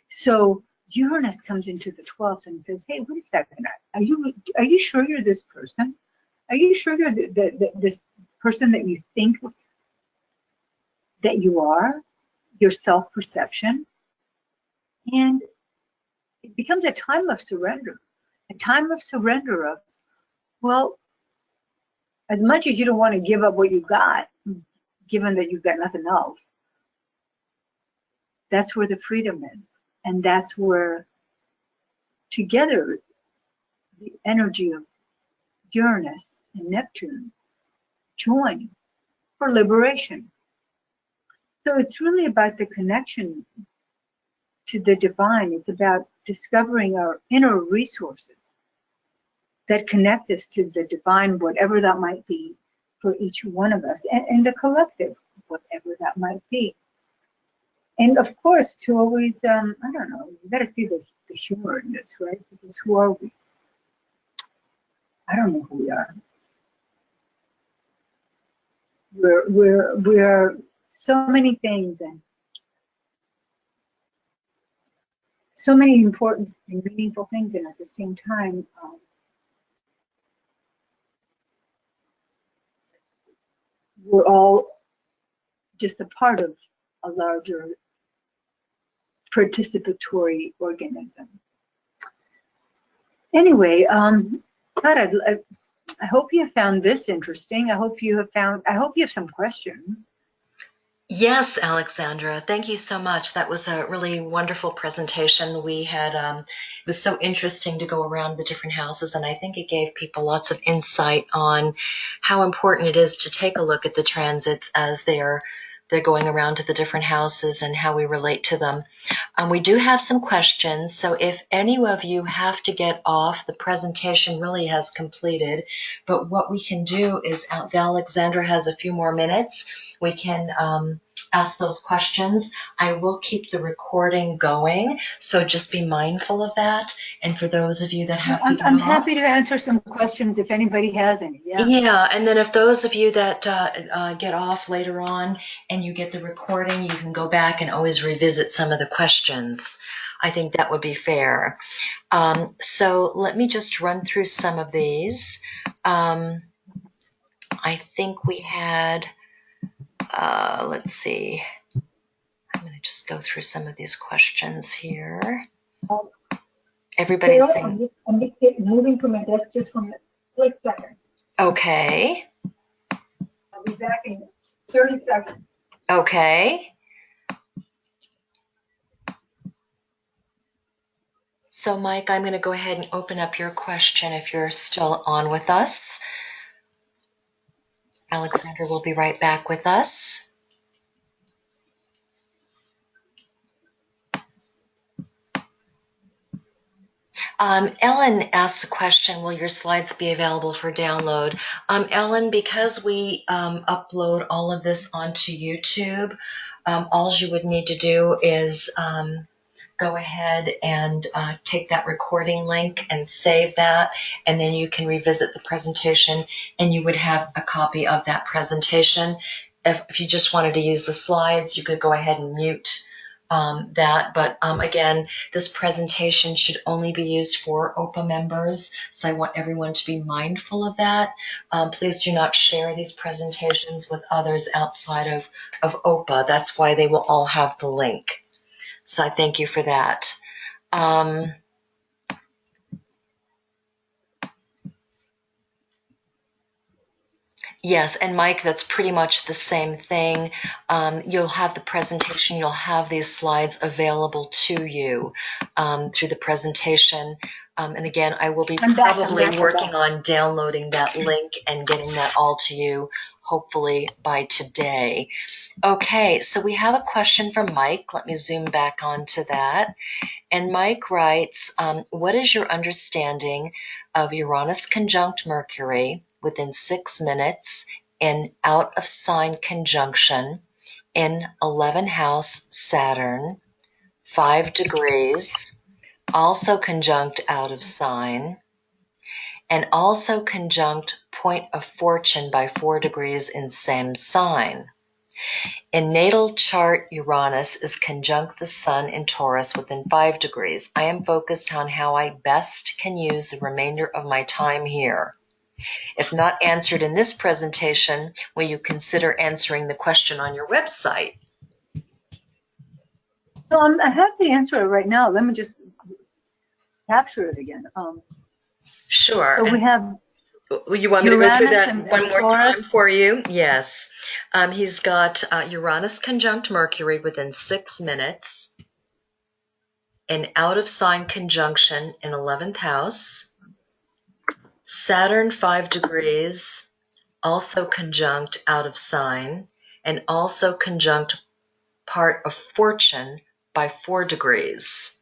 So Uranus comes into the 12th and says, hey, wait a second, are you sure you're this person? Are you sure you're this person that you think that you are, your self-perception? And it becomes a time of surrender of, well, as much as you don't want to give up what you've got, given that you've got nothing else, that's where the freedom is. And that's where together the energy of Uranus and Neptune join for liberation. So it's really about the connection to the divine. It's about discovering our inner resources that connect us to the divine, whatever that might be for each one of us, and the collective, whatever that might be. And of course, to always, I don't know, you got to see the humor in this, right? Because who are we? I don't know who we are. We're so many things, and so many important and meaningful things, and at the same time, we're all just a part of a larger participatory organism. Anyway, God, I hope you found this interesting. I hope you have some questions. Yes, Alexandra, thank you so much. That was a really wonderful presentation. We had, it was so interesting to go around the different houses, and I think it gave people lots of insight on how important it is to take a look at the transits as they're going around to the different houses and how we relate to them. We do have some questions, so if any of you have to get off, the presentation really has completed, but what we can do is, if Alexandra has a few more minutes, we can ask those questions. I will keep the recording going, so just be mindful of that. And for those of you that have to get I'm off, happy to answer some questions if anybody has any. Yeah, and then if those of you that get off later on and you get the recording, you can go back and always revisit some of the questions. I think that would be fair. So let me just run through some of these. I think we had, let's see, I'm going to just go through some of these questions here. Everybody's Carol, saying, I'm just moving from my desk just for a quick second. okay, I'll be back in 30 seconds. okay. So Mike, I'm going to go ahead and open up your question if you're still on with us. Alexandra will be right back with us. Ellen asks a question, will your slides be available for download? Ellen, because we upload all of this onto YouTube, all you would need to do is go ahead and take that recording link and save that, and then you can revisit the presentation and you would have a copy of that presentation. If you just wanted to use the slides, you could go ahead and mute that, but again, this presentation should only be used for OPA members, so I want everyone to be mindful of that. Please do not share these presentations with others outside of OPA. That's why they will all have the link. So I thank you for that. Yes, and Mike, that's pretty much the same thing. You'll have the presentation, you'll have these slides available to you through the presentation. And again, I will be probably working on downloading that link and getting that all to you, hopefully by today. Okay, so we have a question from Mike. Let me zoom back onto that. And Mike writes, what is your understanding of Uranus conjunct Mercury within 6 minutes in out of sign conjunction in 11th house Saturn, 5 degrees, also conjunct out of sign, and also conjunct point of fortune by 4 degrees in same sign? In natal chart, Uranus is conjunct the Sun in Taurus within 5 degrees. I am focused on how I best can use the remainder of my time here. If not answered in this presentation, will you consider answering the question on your website? So I have the answer right now. Let me just capture it again. Sure. So we have you want me to go through that Uranus one and more Taurus? time for you? Yes. He's got Uranus conjunct Mercury within 6 minutes, an out of sign conjunction in 11th house, Saturn 5 degrees, also conjunct out of sign, and also conjunct part of fortune by 4 degrees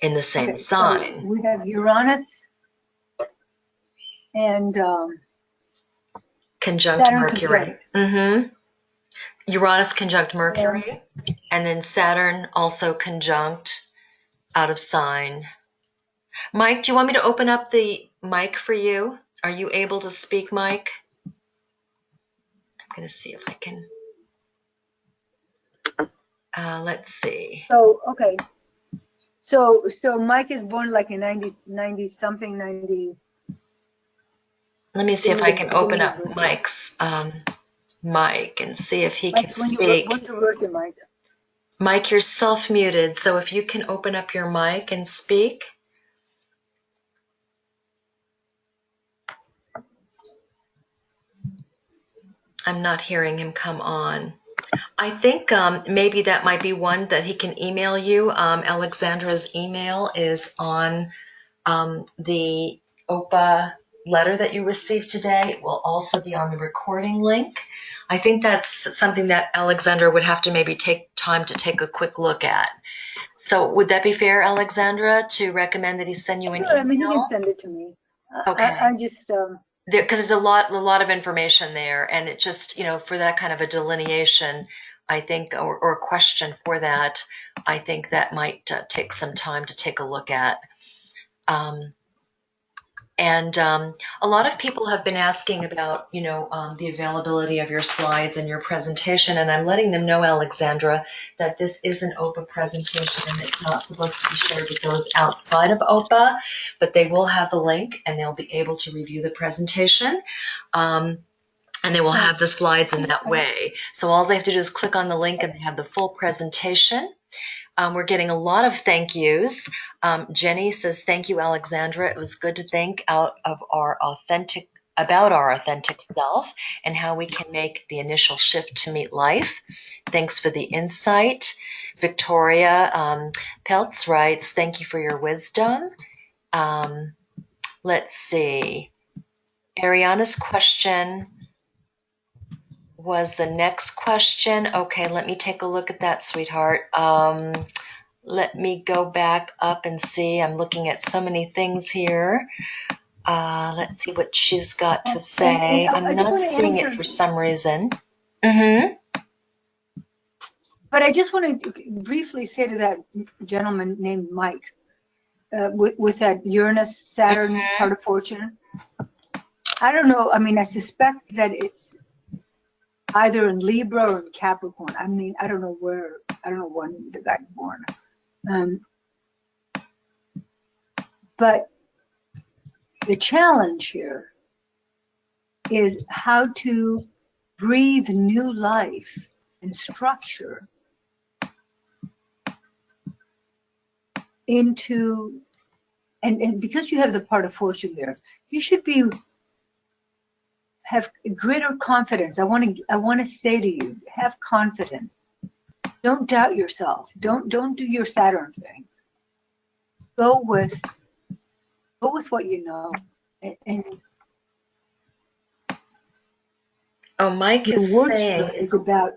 in the same sign. So we have Uranus and Conjunct Saturn Mercury. Uranus conjunct Mercury, and then Saturn also conjunct out of sign. Mike, do you want me to open up the mic for you? Are you able to speak, Mike? I'm going to see if I can. Let's see. So, okay. So Mike is born like in 90 something, 90. Let me see if I can open up Mike's mic and see if he can speak. When's your birthday, Mike? Mike, you're self-muted, so if you can open up your mic and speak. I'm not hearing him come on. I think maybe that might be one that he can email you. Alexandra's email is on the OPA letter that you received today. It will also be on the recording link. I think that's something that Alexandra would have to maybe take time to take a quick look at. So would that be fair, Alexandra, to recommend that he send you an email? I mean, he can send it to me. Okay. I just because there's a lot of information there, and it just, for that kind of a delineation, I think, or a question for that, I think that might take some time to take a look at. And a lot of people have been asking about, the availability of your slides and your presentation, and I'm letting them know, Alexandra, that this is an OPA presentation and it's not supposed to be shared with those outside of OPA, but they will have the link and they'll be able to review the presentation. And they will have the slides in that way. So all they have to do is click on the link and they have the full presentation. We're getting a lot of thank yous. Jenny says, thank you, Alexandra. It was good to think about our authentic self and how we can make the initial shift to meet life. Thanks for the insight. Victoria Peltz writes, thank you for your wisdom. Let's see. Ariana's question was the next question. Okay, let me take a look at that, sweetheart. Let me go back up and see. I'm looking at so many things here. Let's see what she's got to say. I'm not seeing it for some reason. Mm-hmm. But I just want to briefly say to that gentleman named Mike, with that Uranus, Saturn part of fortune. I don't know. I mean, I suspect that it's either in Libra or in Capricorn. I mean, I don't know when the guy's born. But the challenge here is how to breathe new life and structure into, and because you have the part of fortune there, you should have greater confidence. I want to say to you, have confidence. Don't doubt yourself. Don't do your Saturn thing. Go with what you know. And Mike is saying is about.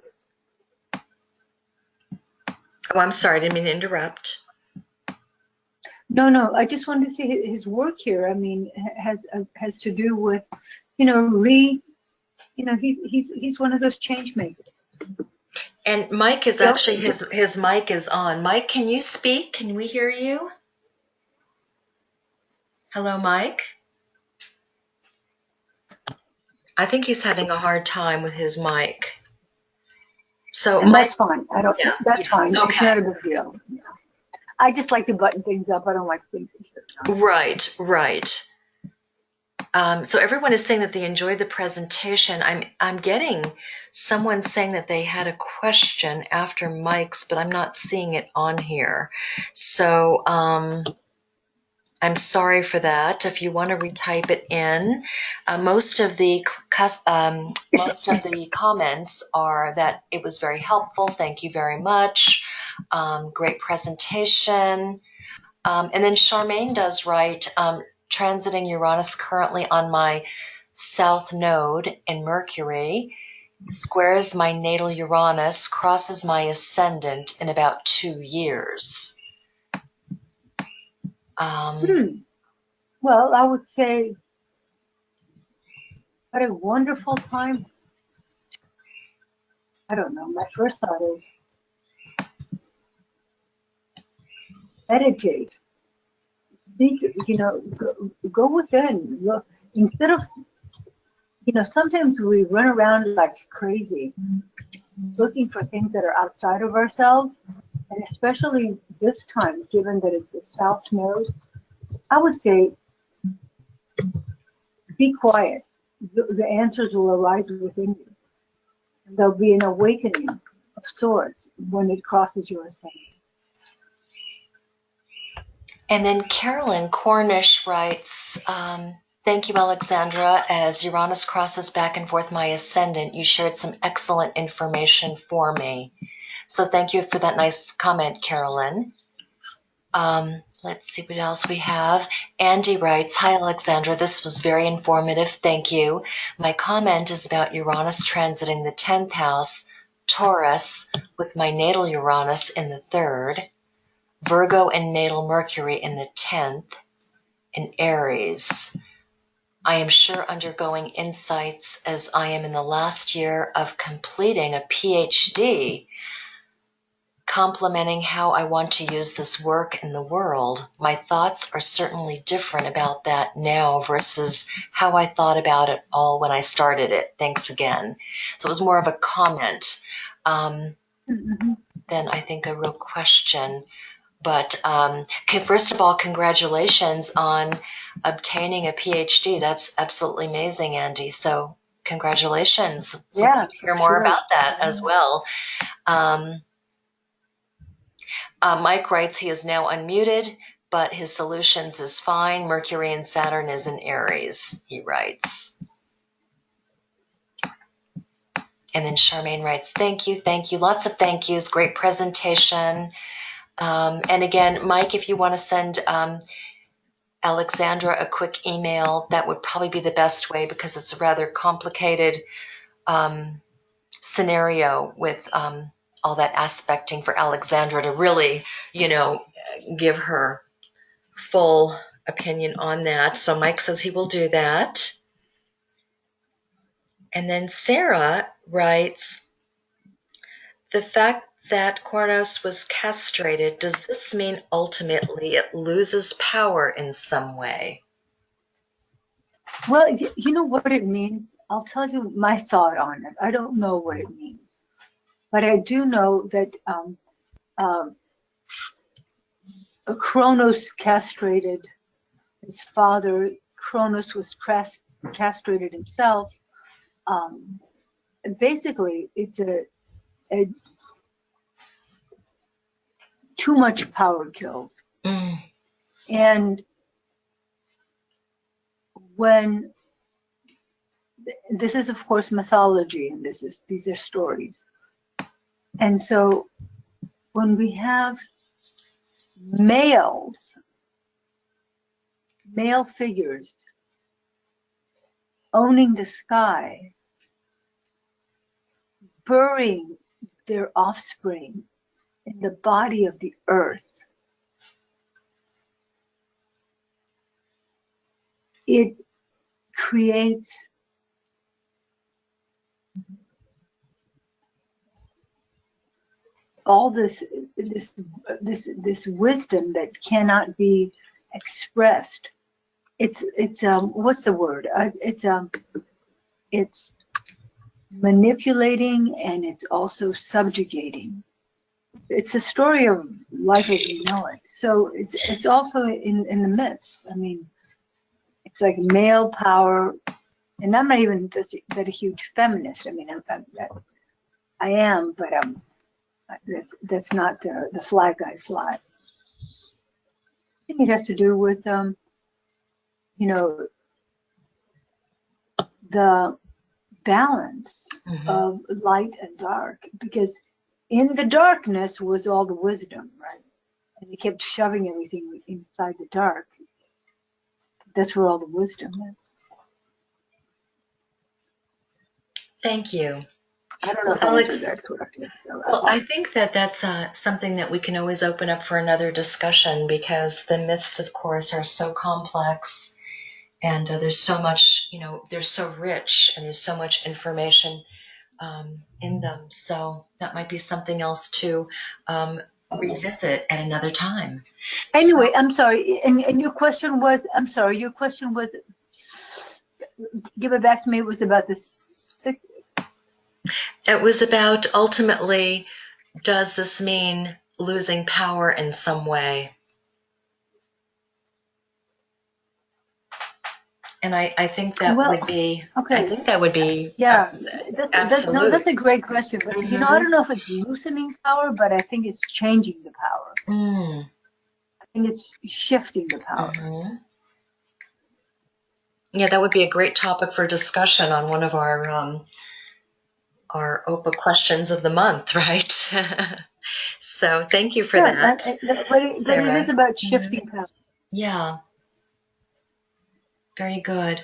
Oh, I'm sorry, I didn't mean to interrupt. No, I just wanted to say his work here, I mean, has to do with, he's one of those change makers. And Mike is actually, his mic is on. Mike, can you speak? Can we hear you? Hello, Mike? I think he's having a hard time with his mic. So and that's fine. That's fine. Okay. It's not a big deal. Yeah. I just like to button things up. I don't like things in here. Right. So everyone is saying that they enjoyed the presentation. I'm getting someone saying that they had a question after Mike's, but I'm not seeing it on here. So I'm sorry for that. If you want to retype it in, most of the comments are that it was very helpful. Thank you very much. Great presentation. And then Charmaine does write, transiting Uranus currently on my south node in Mercury, squares my natal Uranus, crosses my ascendant in about 2 years. Well, I would say, what a wonderful time. I don't know. My first thought is meditate. Think, go within. Look, instead of, sometimes we run around like crazy, looking for things that are outside of ourselves, and especially this time, given that it's the South Node, I would say be quiet. The answers will arise within you. There'll be an awakening of sorts when it crosses your ascendant. And then Carolyn Cornish writes, thank you, Alexandra. As Uranus crosses back and forth my ascendant, you shared some excellent information for me. So thank you for that nice comment, Carolyn. Let's see what else we have. Andy writes, hi, Alexandra. This was very informative. Thank you. My comment is about Uranus transiting the 10th house, Taurus, with my natal Uranus in the 3rd, Virgo and natal Mercury in the 10th, and Aries. I am sure undergoing insights as I am in the last year of completing a PhD, complementing how I want to use this work in the world. My thoughts are certainly different about that now versus how I thought about it all when I started it. Thanks again. So it was more of a comment than I think a real question. But first of all, congratulations on obtaining a PhD. That's absolutely amazing, Andy. So congratulations. Yeah, We'd like to hear more about that as well. Mike writes he is now unmuted, but his solutions is fine. Mercury and Saturn is in Aries, he writes. And then Charmaine writes, thank you. Lots of thank yous. Great presentation. And again, Mike, if you want to send Alexandra a quick email, that would probably be the best way because it's a rather complicated scenario with all that aspecting for Alexandra to really, give her full opinion on that. So Mike says he will do that. And then Sarah writes, the fact that Kronos was castrated, does this mean ultimately it loses power in some way? Well, you know what it means? I'll tell you my thought on it. I don't know what it means. But I do know that Kronos castrated his father. Kronos was castrated himself. Basically, it's a too much power kills. And when this is, of course, mythology, and these are stories. And so when we have male figures owning the sky, burying their offspring in the body of the earth, it creates all this wisdom that cannot be expressed. It's what's the word? It's manipulating, and it's also subjugating. It's a story of life as we know it. So it's also in the myths. I mean, it's like male power, and I'm not even that a huge feminist. I mean, I am, but that's not the flag I fly. I think it has to do with the balance of light and dark, because in the darkness was all the wisdom, right? And they kept shoving everything inside the dark. That's where all the wisdom is. Thank you. I don't know if I answered that correctly. Well, I think that's something that we can always open up for another discussion, because the myths, of course, are so complex, and there's so much, they're so rich, and there's so much information in them. So that might be something else to revisit at another time. Anyway, I'm sorry. And your question was, give it back to me. It was about the It was about ultimately, does this mean losing power in some way? And I think that would be, okay. I think that would be Yeah, absolute. that's a great question. But I don't know if it's loosening power, but I think it's changing the power. I think it's shifting the power. Yeah, that would be a great topic for discussion on one of our OPA questions of the month, right? So thank you for that. But it is about shifting power. Yeah, very good.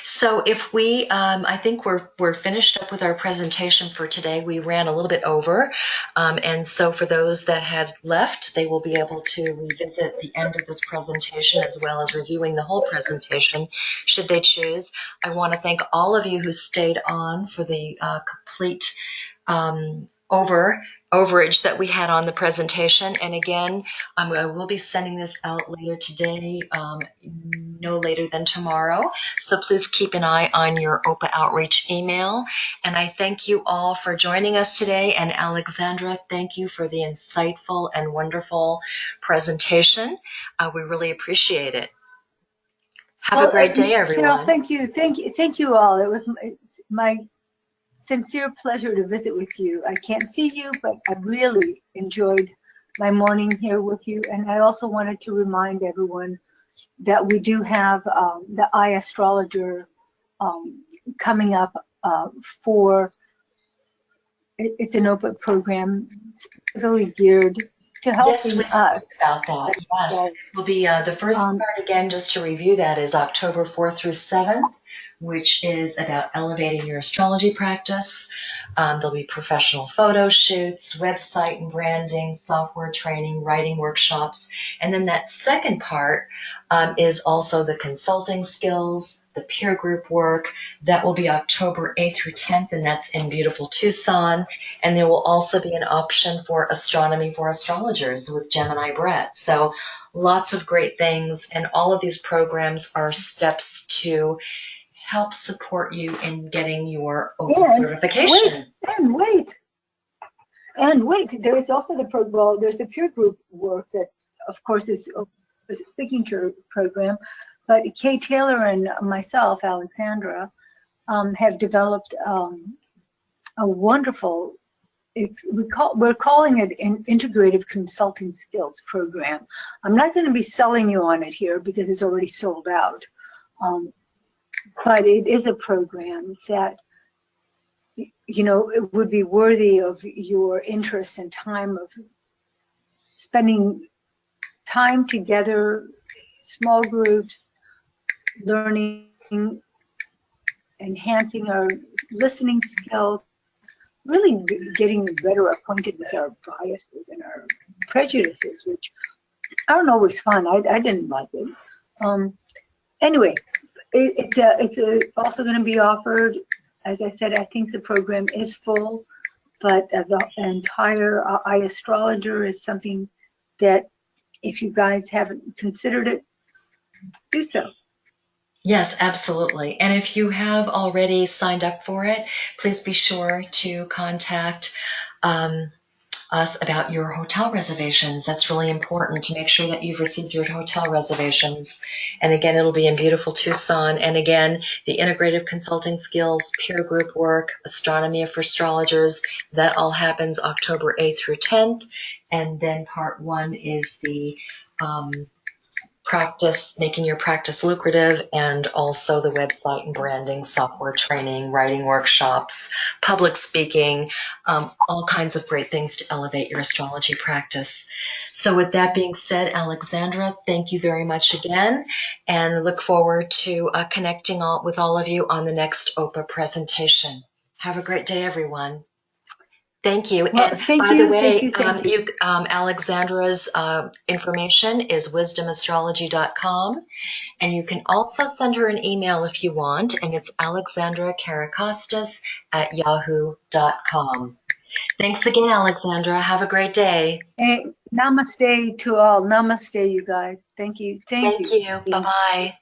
So if we, I think we're finished up with our presentation for today. We ran a little bit over, and so for those that had left, they will be able to revisit the end of this presentation as well as reviewing the whole presentation, should they choose. I want to thank all of you who stayed on for the complete overage that we had on the presentation. And again, I will be sending this out later today, no later than tomorrow. So please keep an eye on your OPA outreach email. And I thank you all for joining us today. And Alexandra, thank you for the insightful and wonderful presentation. We really appreciate it. Have a great day, everyone. Cheryl, thank you all. It's my sincere pleasure to visit with you. I can't see you, but I really enjoyed my morning here with you. And I also wanted to remind everyone that we do have the iAstrologer coming up for, it's an open program specifically geared to helping us. About that, yes. So, it will be the first part, again, just to review that, is October 4th through 7th, which is about elevating your astrology practice. There'll be professional photo shoots, website and branding, software training, writing workshops. And then that second part is also the consulting skills, the peer group work. That will be October 8th through 10th, and that's in beautiful Tucson. And there will also be an option for astronomy for astrologers with Gemini Brett. So lots of great things, and all of these programs are steps to help support you in getting your OPA certification. Wait, there is also there's the peer group work that, of course, is a signature program, but Kay Taylor and myself, Alexandra, have developed a wonderful, we're calling it an integrative consulting skills program. I'm not going to be selling you on it here because it's already sold out. But it is a program that, you know, it would be worthy of your interest and time of spending time together, small groups, learning, enhancing our listening skills, really getting better acquainted with our biases and our prejudices, which aren't always fun. I didn't like it. Anyway, it's also going to be offered. As I said, I think the program is full, but the entire iAstrologer is something that, if you guys haven't considered it, do so. Yes, absolutely. And if you have already signed up for it, please be sure to contact us about your hotel reservations. That's really important to make sure that you've received your hotel reservations. And again, it'll be in beautiful Tucson. And again, the integrative consulting skills, peer group work, astronomy for astrologers, that all happens October 8th through 10th. And then part 1 is the practice, making your practice lucrative, and also the website and branding, software training, writing workshops, public speaking, all kinds of great things to elevate your astrology practice. So with that being said, Alexandra, thank you very much again, and look forward to connecting with all of you on the next OPA presentation. Have a great day, everyone. Thank you. Well, and thank by you, the way, thank you. Alexandra's information is wisdomastrology.com. And you can also send her an email if you want, and it's alexandrakaracostas@yahoo.com. Thanks again, Alexandra. Have a great day. Hey, namaste to all. Namaste, you guys. Thank you. Thank you. Bye-bye.